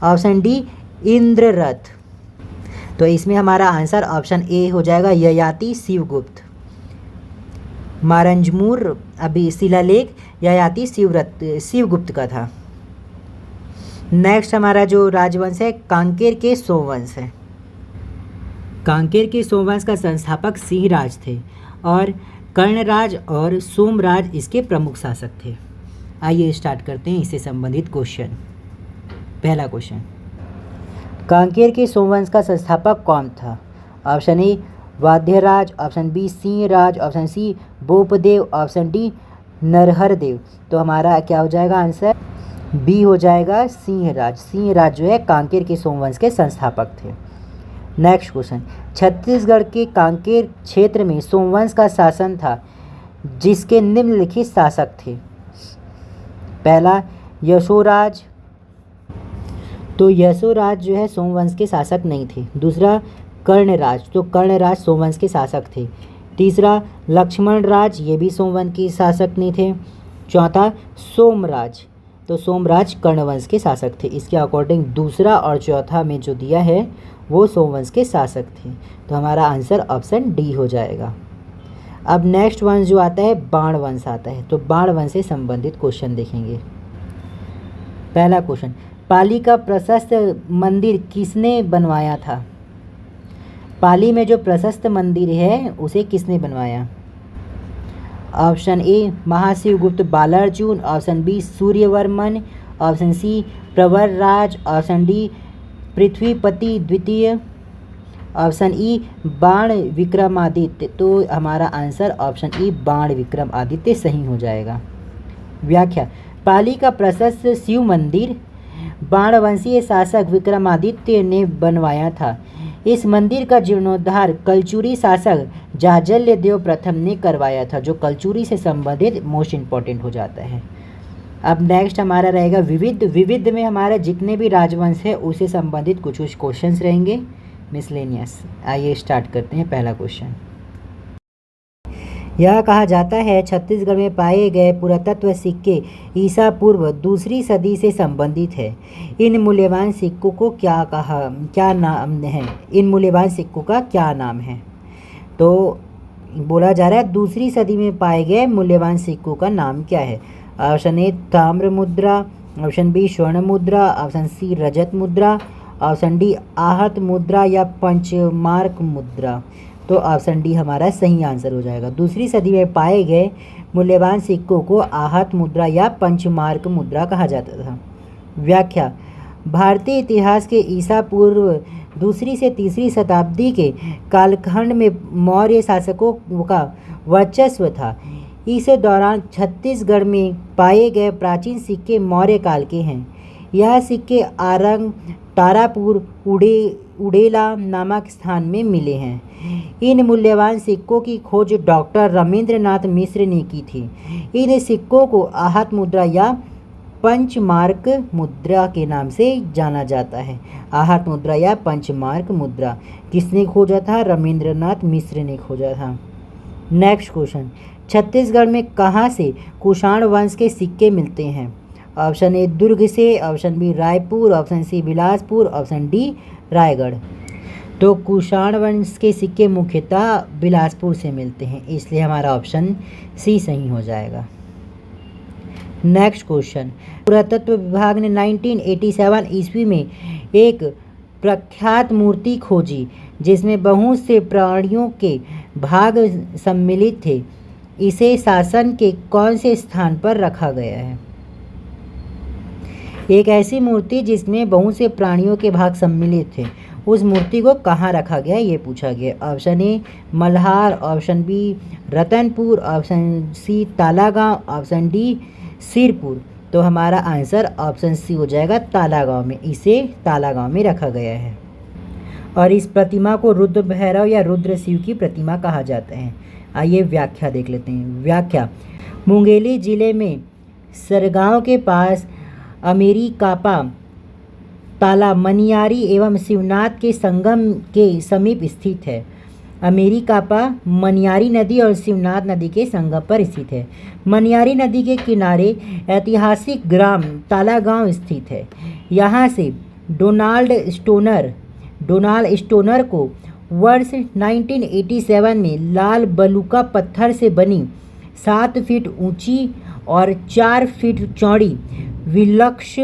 ऑप्शन डी इंद्ररथ। तो इसमें हमारा आंसर ऑप्शन ए हो जाएगा ययाति शिवगुप्त। मारंजमुर अभी शिलालेख ययाति शिवगुप्त का था। नेक्स्ट हमारा जो राजवंश है कांकेर के सोमवंश है। कांकेर के सोमवंश का संस्थापक सिंहराज थे और कर्णराज और सोमराज इसके प्रमुख शासक थे। आइए स्टार्ट करते हैं इससे संबंधित क्वेश्चन। पहला क्वेश्चन, कांकेर के सोमवंश का संस्थापक कौन था? Option A Vadhyaraj, option B Singhraj, option C Bopdev, option D Narhardev. तो हमारा क्या हो जाएगा आंसर? बी हो जाएगा सिंहराज। सिंहराज जो है कांकेर के सोमवंश के संस्थापक थे। नेक्स्ट क्वेश्चन, छत्तीसगढ़ के कांकेर क्षेत्र में सोमवंश का शासन था जिसके निम्नलिखित शासक थे। पहला यशोराज, तो यशोराज जो है सोमवंश के शासक नहीं थे। दूसरा कर्णराज, तो कर्णराज सोमवंश के शासक थे। तीसरा लक्ष्मण राज, ये भी सोमवंश के शासक नहीं थे। चौथा सोमराज, तो सोमराज कर्णवंश के शासक थे। इसके अकॉर्डिंग दूसरा और चौथा में जो दिया है वो सोमवंश के शासक थे। तो हमारा आंसर ऑप्शन डी हो जाएगा। अब नेक्स्ट वंश जो आता है बाण वंश आता है। तो बाण वंश से संबंधित क्वेश्चन देखेंगे। पहला क्वेश्चन, पाली का प्रशस्त मंदिर किसने बनवाया था? पाली में जो प्रशस्त मंदिर है उसे किसने बनवाया? Option A Mahashivagupta Balarjuna, option B Suryavarman, option C Pravarraj, option D Prithvipati द्वितीय, ऑप्शन ई बाण विक्रमादित्य। तो हमारा आंसर ऑप्शन ई बाण विक्रमादित्य सही हो जाएगा। व्याख्या, पाली का प्रशस्त शिव मंदिर बाणवंशीय शासक विक्रमादित्य ने बनवाया था। इस मंदिर का जीर्णोद्धार कलचुरी शासक जाजल्य देव प्रथम ने करवाया था, जो कलचुरी से संबंधित मोस्ट इम्पॉर्टेंट हो जाता है। अब नेक्स्ट हमारा रहेगा विविध। विविध में हमारे जितने भी राजवंश है उससे संबंधित कुछ कुछ क्वेश्चंस रहेंगे। मिसलेनियस, आइए स्टार्ट करते हैं। पहला क्वेश्चन, यह कहा जाता है छत्तीसगढ़ में पाए गए पुरातत्व सिक्के ईसा पूर्व दूसरी सदी से संबंधित है। इन मूल्यवान सिक्कों को क्या नाम है? इन मूल्यवान सिक्कों का क्या नाम है? तो बोला जा रहा है दूसरी सदी में पाए गए मूल्यवान सिक्कों का नाम क्या है? ऑप्शन ए ताम्र मुद्रा, ऑप्शन बी स्वर्ण मुद्रा, ऑप्शन सी रजत मुद्रा, ऑप्शन डी आहत मुद्रा या पंचमार्क मुद्रा। तो ऑप्शन डी हमारा सही आंसर हो जाएगा। दूसरी सदी में पाए गए मूल्यवान सिक्कों को आहत मुद्रा या पंचमार्क मुद्रा कहा जाता था। व्याख्या, भारतीय इतिहास के ईसा पूर्व दूसरी से तीसरी शताब्दी के कालखंड में मौर्य शासकों का वर्चस्व था। इस दौरान छत्तीसगढ़ में पाए गए प्राचीन सिक्के मौर्य काल के हैं। यह सिक्के आरंग, तारापुर, उड़ेला नामक स्थान में मिले हैं। इन मूल्यवान सिक्कों की खोज डॉक्टर रमेंद्रनाथ मिश्र ने की थी। इन सिक्कों को आहत मुद्रा या पंचमार्क मुद्रा के नाम से जाना जाता है। आहत मुद्रा या पंचमार्क मुद्रा किसने खोजा था? रमेंद्रनाथ मिश्र ने खोजा था। नेक्स्ट क्वेश्चन, छत्तीसगढ़ में कहाँ से कुषाण वंश के सिक्के मिलते हैं? ऑप्शन ए दुर्ग से, option B Raipur, option C Bilaspur, option D Raigarh. तो कुषाण वंश के सिक्के मुख्यतः बिलासपुर से मिलते हैं, इसलिए हमारा ऑप्शन सी सही हो जाएगा। नेक्स्ट क्वेश्चन, पुरातत्व विभाग ने 1987 ईस्वी में एक प्रख्यात मूर्ति खोजी जिसमें बहुत से प्राणियों के भाग सम्मिलित थे। इसे शासन के कौन से स्थान पर रखा गया है? एक ऐसी मूर्ति जिसमें बहुत से प्राणियों के भाग सम्मिलित थे, उस मूर्ति को कहाँ रखा गया ये पूछा गया। Option A Malhar, option B Ratanpur, option C Talagaon, option D Sirpur. तो हमारा आंसर ऑप्शन सी हो जाएगा तालागांव में। इसे तालागांव में रखा गया है और इस प्रतिमा को रुद्र भैरव या रुद्र शिव की प्रतिमा कहा जाता है। आइए व्याख्या देख लेते हैं। व्याख्या, मुंगेली जिले में सरगांव के पास अमेरिकापा ताला मनियारी एवं शिवनाथ के संगम के समीप स्थित है। अमेरिकापा मनियारी नदी और शिवनाथ नदी के संगम पर स्थित है। मनियारी नदी के किनारे ऐतिहासिक ग्राम तालागांव स्थित है। यहाँ से डोनाल्ड स्टोनर को वर्ष 1987 में लाल बलुका पत्थर से बनी 7 फीट ऊंची और 4 फीट चौड़ी विलक्ष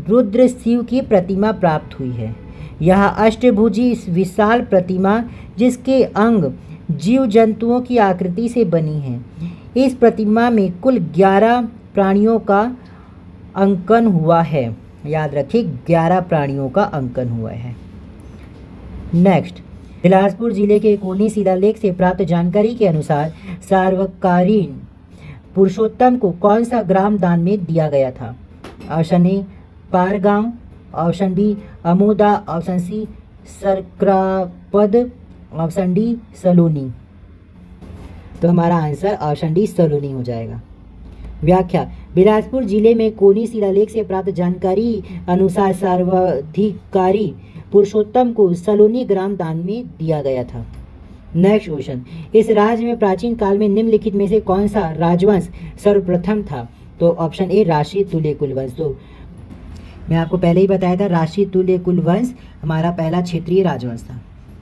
रुद्र शिव की प्रतिमा प्राप्त हुई है। यह अष्टभुजी विशाल प्रतिमा जिसके अंग जीव जंतुओं की आकृति से बनी है। इस प्रतिमा में कुल 11 प्राणियों का अंकन हुआ है। याद रखिए 11 प्राणियों का अंकन हुआ है। नेक्स्ट, बिलासपुर जिले के कोनी शिलालेख से प्राप्त जानकारी के अनुसार सार्वकालीन पुरुषोत्तम को कौन सा ग्राम दान में दिया गया था? Option A Pargaon, option B Amoda, option C Sarkrapad, option D Saloni. तो हमारा आंसर ऑप्शन डी सलोनी हो जाएगा। व्याख्या, बिलासपुर जिले में कोनी शिलालेख से प्राप्त जानकारी अनुसार सर्वाधिकारी पुरुषोत्तम को सलोनी ग्राम दान में दिया गया था। नेक्स्ट क्वेश्चन, इस राज्य में प्राचीन काल में निम्नलिखित में से कौन सा राजवंश सर्वप्रथम था? तो ऑप्शन ए राशि तुल्य कुलवंश। तो मैं आपको पहले ही बताया था राशि तुल्य कुलवंश हमारा पहला क्षेत्रीय राजवंश था।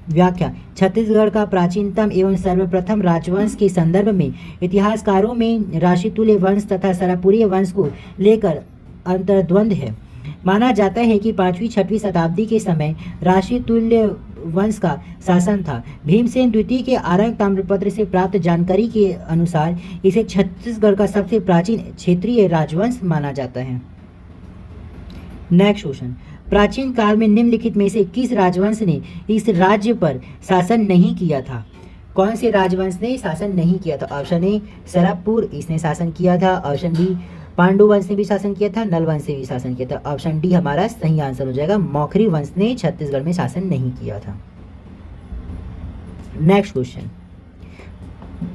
व्याख्या, छत्तीसगढ़ का प्राचीनतम एवं सर्वप्रथम राजवंश के संदर्भ में इतिहासकारों में राशितुल्य वंश तथा सरापुरी वंश को लेकर अंतर्द्वंद है। माना जाता है कि 5वीं-6वीं शताब्दी के समय राशितुल्य वंश का शासन था। भीमसेन द्वितीय के आरंग ताम्रपत्र से प्राप्त जानकारी के अनुसार इसे छत्तीसगढ़ का सबसे प्राचीन क्षेत्रीय राजवंश माना जाता है। नेक्स्ट क्वेश्चन, प्राचीन काल में निम्नलिखित में से किस राजवंश ने इस राज्य पर शासन नहीं किया था? कौन से राजवंश ने शासन नहीं किया था? ऑप्शन ए सरपपुर, इसने शासन किया था। ऑप्शन बी पांडु वंश ने भी शासन किया था। नल वंश ने भी शासन किया था। ऑप्शन डी हमारा सही आंसर हो जाएगा, मौखरी वंश ने छत्तीसगढ़ में शासन नहीं किया था। नेक्स्ट क्वेश्चन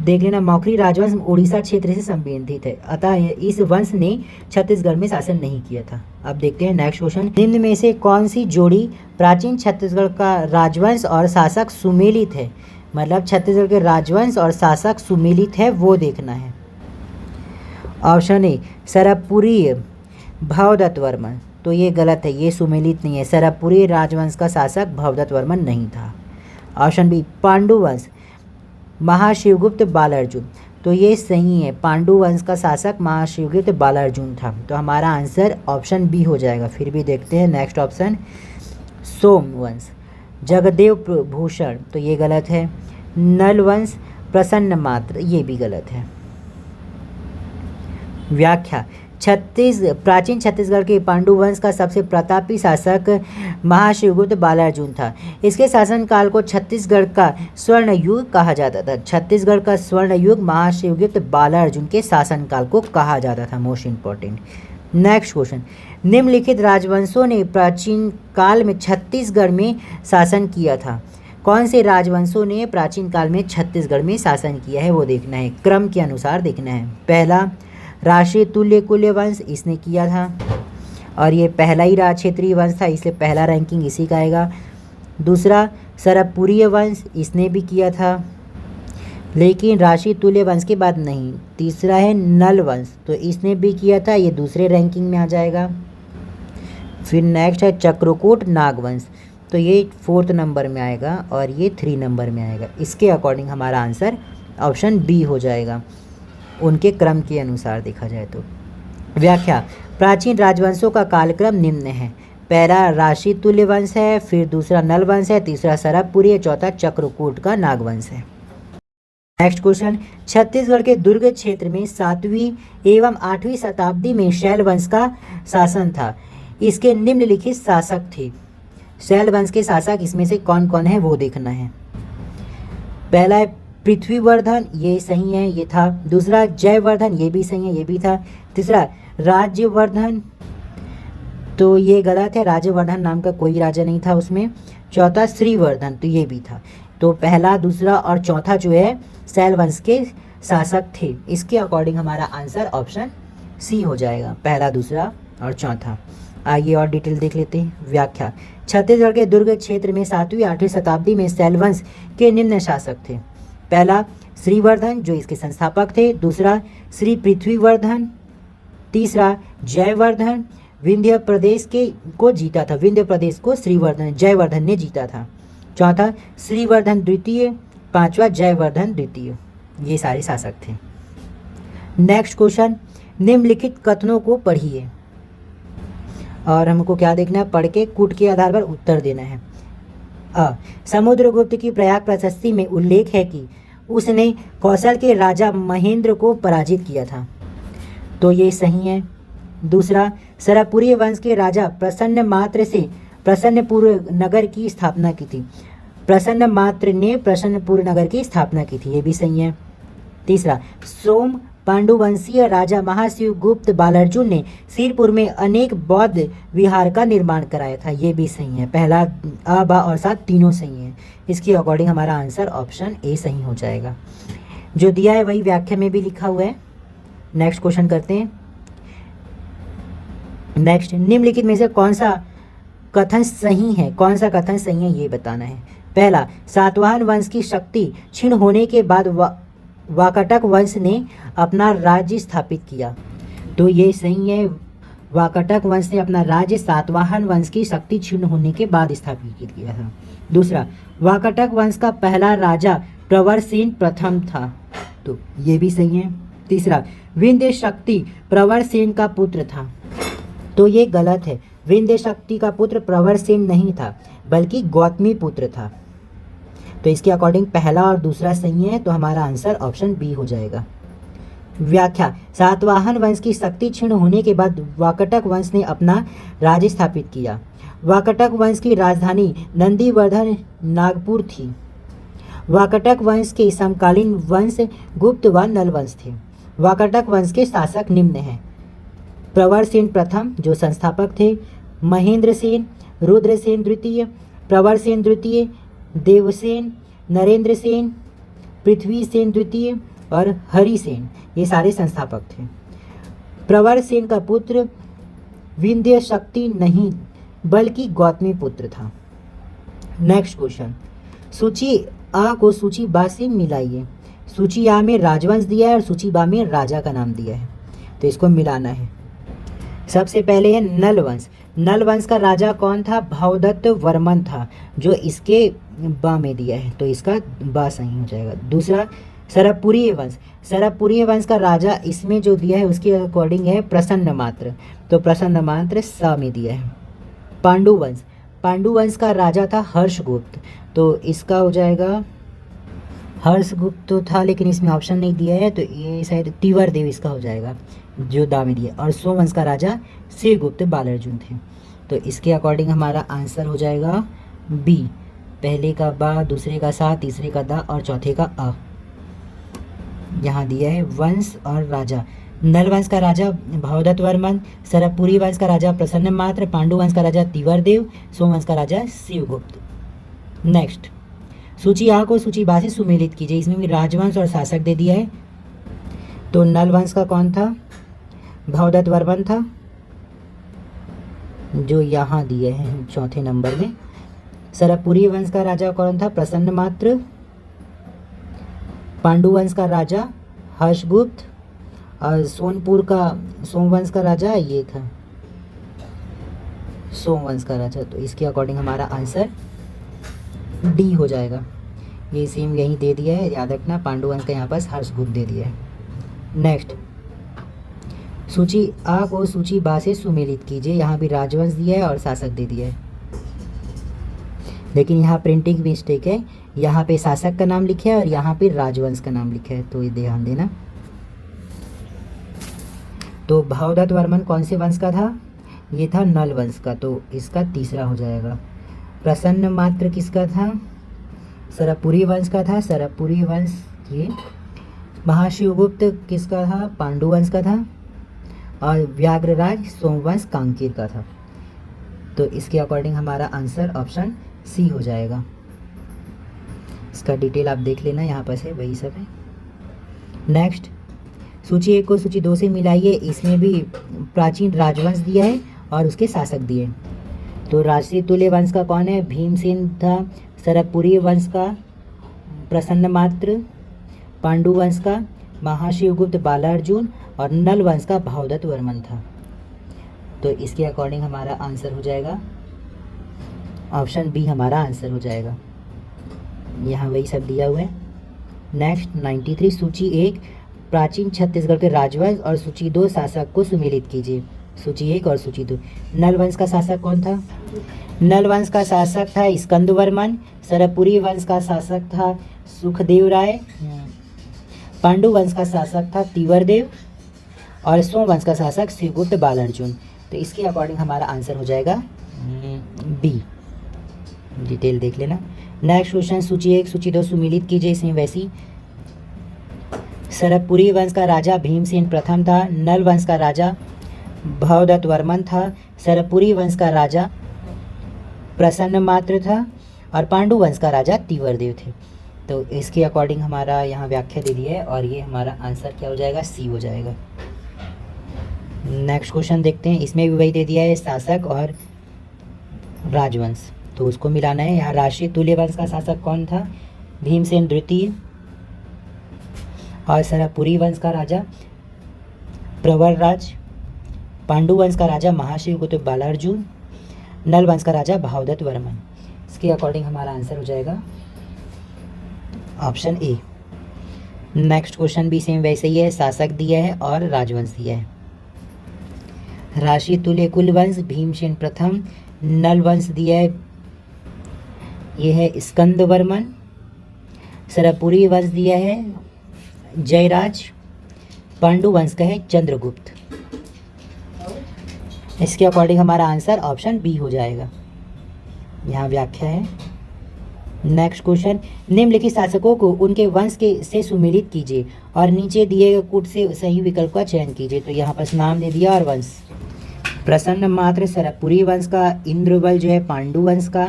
देख लेना, मौखरी राजवंश उड़ीसा क्षेत्र से संबंधित है, अतः इस वंश ने छत्तीसगढ़ में शासन नहीं किया था। अब देखते हैं नेक्स्ट क्वेश्चन, निम्न में से कौन सी जोड़ी प्राचीन छत्तीसगढ़ का राजवंश और शासक सुमेलित है? मतलब छत्तीसगढ़ के राजवंश और शासक सुमेलित है वो देखना है। ऑप्शन ए सरपपुरी भवदत्त वर्मन, तो ये गलत है, ये सुमेलित नहीं है। सरपपुरी राजवंश का शासक भवदत्त वर्मन नहीं था। ऑप्शन बी पांडु वंश महाशिवगुप्त बालार्जुन, तो ये सही है, पांडु वंश का शासक महाशिवगुप्त बालार्जुन था। तो हमारा आंसर ऑप्शन बी हो जाएगा। फिर भी देखते हैं नेक्स्ट ऑप्शन, सोम वंश जगदेव भूषण, तो ये गलत है। नल वंश प्रसन्न मात्र, ये भी गलत है। व्याख्या, प्राचीन छत्तीसगढ़ के पांडु वंश का सबसे प्रतापी शासक महाशिवगुप्त बालार्जुन था। इसके शासनकाल को छत्तीसगढ़ का स्वर्ण युग कहा जाता था। छत्तीसगढ़ का स्वर्ण युग महाशिवगुप्त बालार्जुन के शासनकाल को कहा जाता था। Most important. नेक्स्ट क्वेश्चन, निम्नलिखित राजवंशों ने प्राचीन काल में छत्तीसगढ़ में शासन किया था? कौन से राजवंशों ने प्राचीन काल में छत्तीसगढ़ में शासन किया है वो देखना है, क्रम के अनुसार देखना है। पहला राशि तुल्य कुल्य वंश, इसने किया था और ये पहला ही क्षेत्रीय वंश था, इसलिए पहला रैंकिंग इसी का आएगा। दूसरा सरपपुरीय वंश, इसने भी किया था लेकिन राशि तुल्य वंश के बाद नहीं। तीसरा है नल वंश, तो इसने भी किया था, ये दूसरे रैंकिंग में आ जाएगा। फिर नेक्स्ट है चक्रकूट नागवंश, तो ये 4th नंबर में आएगा और ये 3 नंबर में आएगा। इसके अकॉर्डिंग हमारा आंसर ऑप्शन बी हो जाएगा, उनके क्रम के अनुसार देखा जाए तो। व्याख्या, प्राचीन राजवंशों का कालक्रम निम्न है। पहला राशि तुल्य वंश है, फिर दूसरा नल वंश है, तीसरा सरपपुरी है, चौथा चक्रकूट का नागवंश है। नेक्स्ट क्वेश्चन, छत्तीसगढ़ के दुर्ग क्षेत्र में 7वीं एवं 8वीं शताब्दी में शैल वंश का शासन था। इसके निम्नलिखित शासक थे। शैल वंश के शासक इसमें से कौन कौन है वो देखना है। पहला है पृथ्वीवर्धन, ये सही है, ये था। दूसरा जयवर्धन, ये भी सही है, ये भी था। तीसरा राज्यवर्धन, तो ये गलत है, राज्यवर्धन नाम का कोई राजा नहीं था उसमें। चौथा श्रीवर्धन, तो ये भी था। तो पहला, दूसरा और चौथा जो है शैल वंश के शासक थे। इसके अकॉर्डिंग हमारा आंसर ऑप्शन सी हो जाएगा, पहला, दूसरा और चौथा। आइए और डिटेल देख लेते हैं। व्याख्या, छत्तीसगढ़ के दुर्ग क्षेत्र में 7वीं-8वीं शताब्दी में शैल वंश के निम्न शासक थे। पहला श्रीवर्धन, जो इसके संस्थापक थे। दूसरा श्री पृथ्वीवर्धन। तीसरा जयवर्धन, विंध्य प्रदेश को जीता था, विंध्य प्रदेश को जयवर्धन ने जीता था। चौथा श्रीवर्धन द्वितीय, पांचवा जयवर्धन द्वितीय। ये सारे शासक थे। नेक्स्ट क्वेश्चन, निम्नलिखित कथनों को पढ़िए और हमको क्या देखना है, पढ़ के कूट के आधार पर उत्तर देना है। समुद्रगुप्त की प्रयाग प्रशस्ति में उल्लेख है कि उसने कौशल के राजा महेंद्र को पराजित किया था, तो ये सही है। दूसरा, सरपपुरी वंश के राजा प्रसन्न मात्र से प्रसन्नपुर नगर की स्थापना की थी। प्रसन्न मात्र ने प्रसन्नपुर नगर की स्थापना की थी, ये भी सही है। तीसरा, सोम पांडुवंशीय राजा महाशिव गुप्त बालार्जुन ने सिरपुर में अनेक बौद्ध विहार का निर्माण कराया था, ये भी सही है। पहला अ, ब और सात तीनों सही हैं। इसके अकॉर्डिंग हमारा आंसर ऑप्शन ए सही हो जाएगा। जो दिया है वही व्याख्या में भी लिखा हुआ है। नेक्स्ट क्वेश्चन करते हैं। नेक्स्ट, निम्नलिखित में से कौन सा कथन सही है, कौन सा कथन सही है ये बताना है। पहला, सातवाहन वंश की शक्ति क्षीण होने के बाद वाकाटक वंश ने अपना राज्य स्थापित किया, तो ये सही है। वाकाटक वंश ने अपना राज्य सातवाहन वंश की शक्ति क्षीण होने के बाद स्थापित किया था। दूसरा, वाकाटक वंश का पहला राजा प्रवरसेन प्रथम था, तो ये भी सही है। तीसरा, विंध्य शक्ति प्रवरसेन का पुत्र था, तो ये गलत है। विंध्य शक्ति का पुत्र प्रवरसेन नहीं था बल्कि गौतमी पुत्र था, तो इसके अकॉर्डिंग पहला और दूसरा सही है, तो हमारा आंसर ऑप्शन बी हो जाएगा। व्याख्या, सातवाहन वंश की शक्ति क्षीण होने के बाद वाकाटक वंश ने अपना राज्य स्थापित किया। वाकाटक वंश की राजधानी नंदीवर्धन नागपुर थी। वाकाटक वंश के समकालीन वंश गुप्त व नल वंश थे। वाकाटक वंश के शासक निम्न हैं: प्रवरसेन प्रथम जो संस्थापक थे, महेंद्र सेन, रुद्रसेन द्वितीय, प्रवरसेन द्वितीय, देवसेन, नरेंद्र सेन, पृथ्वी सेन द्वितीय और हरिसेन, ये सारे संस्थापक थे। प्रवरसेन का पुत्र विंध्य शक्ति नहीं बल्कि गौतमी पुत्र था। नेक्स्ट क्वेश्चन, सूची आ को सूची बा से मिलाइए। सूची आ में राजवंश दिया है और सूची बा में राजा का नाम दिया है, तो इसको मिलाना है। सबसे पहले है नल वंश। नल वंश का राजा कौन था? भवदत्त वर्मन था, जो इसके बा में दिया है, तो इसका बा सही हो जाएगा। दूसरा, सरबपुरी वंश। सरबपुरी वंश का राजा इसमें जो दिया है उसके अकॉर्डिंग है प्रसन्न मात्र, तो प्रसन्न मात्र सा में दिया है। पांडु वंश। पांडु वंश का राजा था हर्षगुप्त, तो इसका हो जाएगा हर्षगुप्त तो था लेकिन इसमें ऑप्शन नहीं दिया है, तो ये शायद तिवर देव इसका हो जाएगा जो दा में दिया। और सोमवंश का राजा श्रीगुप्त बालार्जुन थे, तो इसके अकॉर्डिंग हमारा आंसर हो जाएगा बी। पहले का बा, दूसरे का सा, तीसरे का दा और चौथे का अ। यहाँ दिया है वंश और राजा। नल वंश का राजा भवदत्त वर्मन, सरबपुरी वंश का राजा प्रसन्न मात्र, पांडु वंश का राजा तिवर देव, सोमवंश का राजा शिवगुप्त। नेक्स्ट, सूची आ को सूची बा से सुमेलित कीजिए। इसमें भी राजवंश और शासक दे दिया है, तो नल वंश का कौन था? भवदत्त वर्मन था, जो यहाँ दिए हैं चौथे नंबर में। सरबपुरी वंश का राजा कौन था? प्रसन्न मात्र। पांडु वंश का राजा हर्षगुप्त और सोमवंश का राजा ये था सोमवंश का राजा, तो इसके अकॉर्डिंग हमारा आंसर डी हो जाएगा। ये सेम यहीं दे दिया है, याद रखना। पांडु वंश का यहाँ पास हर्षगुप्त दे दिया है। नेक्स्ट, सूची आ को सूची बा से सुमेलित कीजिए। यहाँ भी राजवंश दिया है और शासक दे दिया है, लेकिन यहाँ प्रिंटिंग मिस्टेक है। यहाँ पे शासक का नाम लिखा है और यहाँ पे राजवंश का नाम लिखा है, तो ये ध्यान देना। तो भवदत्त वर्मन कौन से वंश का था? ये था नल वंश का, तो इसका तीसरा हो जाएगा। प्रसन्न मात्र किसका था? सरबपुरी वंश का था। सरबपुरी वंश ये। महाशिवगुप्त किसका था? पांडु वंश का था। और व्याघ्रराज सोमवंश कांकेर का था, तो इसके अकॉर्डिंग हमारा आंसर ऑप्शन सी हो जाएगा। इसका डिटेल आप देख लेना, यहाँ पर है वही सब है। नेक्स्ट, सूची एक को सूची दो से मिलाइए। इसमें भी प्राचीन राजवंश दिया है और उसके शासक दिए हैं। तो राजसी तुल्य वंश का कौन है? भीमसेन था। सरबपुरी वंश का प्रसन्न मात्र, पांडु वंश का महाशिवगुप्त बालार्जुन और नल वंश का भवदत्त वर्मन था, तो इसके अकॉर्डिंग हमारा आंसर हो जाएगा ऑप्शन बी। हमारा आंसर हो जाएगा, यहाँ वही सब दिया हुआ है। नेक्स्ट 93, सूची एक प्राचीन छत्तीसगढ़ के राजवंश और सूची दो शासक को सुमेलित कीजिए। सूची एक और सूची दो। नल वंश का शासक कौन था? नल वंश का शासक था स्कंद वर्मन। सरबपुरी वंश का शासक था सुखदेव राय। पांडु वंश का शासक था तिवर देव और सोमवंश का शासक श्रीगुप्त बालार्जुन, तो इसके अकॉर्डिंग हमारा आंसर हो जाएगा बी। डिटेल देख लेना। नेक्स्ट क्वेश्चन, सूची 1 सूची 2 सुमिलित कीजिए सेम वैसी। सरपुरी वंश का राजा भीमसेन प्रथम था। नल वंश का राजा भवदत्त वर्मन था। सरपुरी वंश का राजा प्रसन्न मात्र था और पांडु वंश का राजा तीवरदेव थे। तो इसके अकॉर्डिंग हमारा यहाँ व्याख्या दे दी है और ये हमारा आंसर क्या हो जाएगा, सी हो जाएगा। नेक्स्ट क्वेश्चन देखते हैं, इसमें भी वही दे दिया है शासक और राजवंश, तो उसको मिलाना है। यहाँ राष्ट्रीय तुल्य वंश का शासक कौन था, भीमसेन द्वितीय। और सरपुरी वंश का राजा प्रवरराज। पांडु वंश का राजा महाशिव कुतुब बालार्जुन। नल वंश का राजा भवदत्त वर्मन। इसके अकॉर्डिंग हमारा आंसर हो जाएगा ऑप्शन ए। नेक्स्ट क्वेश्चन भी सेम वैसे ही है, शासक दिया है और राजवंश दिया है। राष्ट्रीय तुल्य कुल वंश भीमसेन प्रथम। नल वंश दिया है, ये है स्कंद वर्मन। सरपुरी वंश दिया है जयराज। पांडु वंश का है चंद्रगुप्त। इसके अकॉर्डिंग हमारा आंसर ऑप्शन बी हो जाएगा। यहाँ व्याख्या है। नेक्स्ट क्वेश्चन, निम्नलिखित शासकों को उनके वंश के से सुमेलित कीजिए और नीचे दिए गए कूट से सही विकल्प का चयन कीजिए। तो यहाँ पर नाम दे दिया और वंश। प्रसन्न मात्र सरपुरी वंश का। इंद्रबल जो है पांडु वंश का।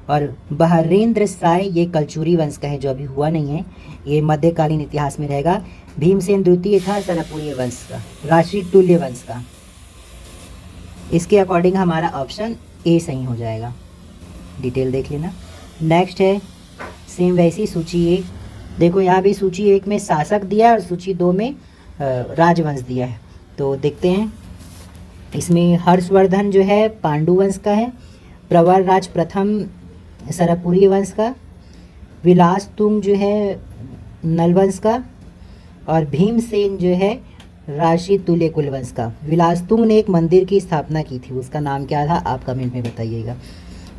और बहरेंद्र साय ये कलचुरी वंश का है, जो अभी हुआ नहीं है, ये मध्यकालीन इतिहास में रहेगा। भीमसेन द्वितीय था सरपुरी वंश का, राष्ट्रीय तुल्य वंश का। इसके अकॉर्डिंग हमारा ऑप्शन ए सही हो जाएगा। डिटेल देख लेना। नेक्स्ट है सेम वैसी सूची 1। देखो यहाँ भी सूची 1 में शासक दिया है और सूची 2 में राजवंश दिया है। तो देखते हैं, इसमें हर्षवर्धन जो है पांडु वंश का है। प्रवरराज प्रथम सरपुरी वंश का। विलास तुंग जो है नल वंश का। और भीमसेन जो है राष्ट्रीय तुल्य कुल वंश का। विलास तुंग ने एक मंदिर की स्थापना की थी, उसका नाम क्या था, आप कमेंट में बताइएगा।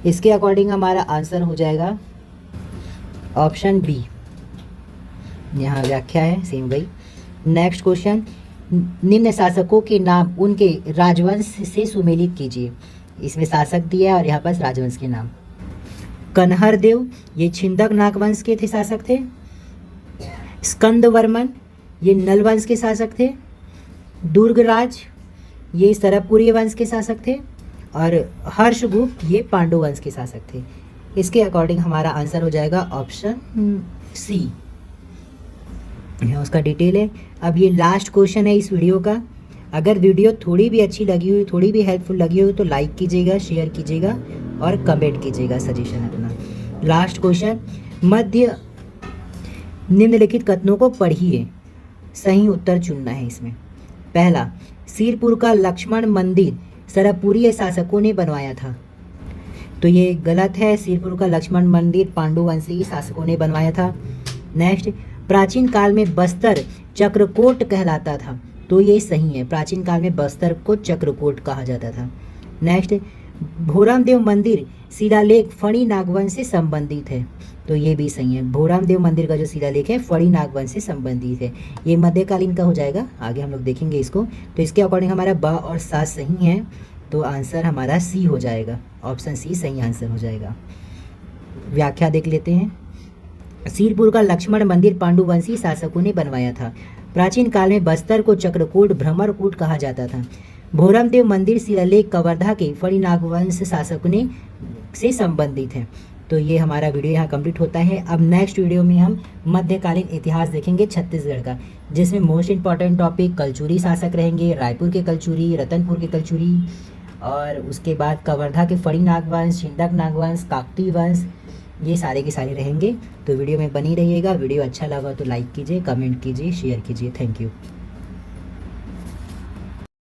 इसके अकॉर्डिंग हमारा आंसर हो जाएगा ऑप्शन बी। यहाँ व्याख्या है सेम वही। नेक्स्ट क्वेश्चन, निम्न शासकों के नाम उनके राजवंश से सुमेलित कीजिए। इसमें शासक दिया है और यहाँ पर राजवंश के नाम। कन्हर देव ये छिंदक नाग वंश के थे, शासक थे। स्कंद वर्मन ये नल वंश के शासक थे। दुर्गराज ये सरपुरी वंश के शासक थे। और हर्षगुप्त ये पांडु वंश के शासक थे। इसके अकॉर्डिंग हमारा आंसर हो जाएगा ऑप्शन सी। यहाँ उसका डिटेल है। अब ये लास्ट क्वेश्चन है इस वीडियो का। अगर वीडियो थोड़ी भी अच्छी लगी हुई, थोड़ी भी हेल्पफुल लगी हो तो लाइक कीजिएगा, शेयर कीजिएगा और कमेंट कीजिएगा सजेशन अपना। लास्ट क्वेश्चन, मध्य निम्नलिखित कथनों को पढ़िए, सही उत्तर चुनना है इसमें। पहला, सिरपुर का लक्ष्मण मंदिर सरपुरी शासकों ने बनवाया था। तो ये गलत है। सिरपुर का लक्ष्मण मंदिर पांडु वंशी शासकों ने बनवाया था। नेक्स्ट, प्राचीन काल में बस्तर चक्रकोट कहलाता था। तो ये सही है, प्राचीन काल में बस्तर को चक्रकोट कहा जाता था। नेक्स्ट, भोरामदेव मंदिर शिलालेख फणी नागवंश से संबंधित है। तो ये भी सही है, भोरामदेव मंदिर का जो शिलालेख है फणी नागवंश से संबंधित है। ये मध्यकालीन का हो जाएगा, आगे हम लोग देखेंगे इसको। तो इसके अकॉर्डिंग हमारा ब और सा सही है, तो आंसर हमारा सी हो जाएगा। ऑप्शन सी सही आंसर हो जाएगा। व्याख्या देख लेते हैं। सिरपुर का लक्ष्मण मंदिर पांडुवंशी शासकों ने बनवाया था। प्राचीन काल में बस्तर को चक्रकूट भ्रमरकूट कहा जाता था। भोरमदेव मंदिर शिलालेख कवर्धा के फणी नागवंश शासकों ने से संबंधित है। तो ये हमारा वीडियो यहाँ कंप्लीट होता है। अब नेक्स्ट वीडियो में हम मध्यकालीन इतिहास देखेंगे छत्तीसगढ़ का, जिसमें मोस्ट इंपॉर्टेंट टॉपिक कलचुरी शासक रहेंगे, रायपुर के कलचुरी, रतनपुर के कलचुरी, और उसके बाद कवर्धा के फणी नागवंश, छिंदक नागवंश, काकती वंश, ये सारे के सारे रहेंगे। तो वीडियो में बनी रहिएगा। वीडियो अच्छा लगा तो लाइक कीजिए, कमेंट कीजिए, शेयर कीजिए। Thank you.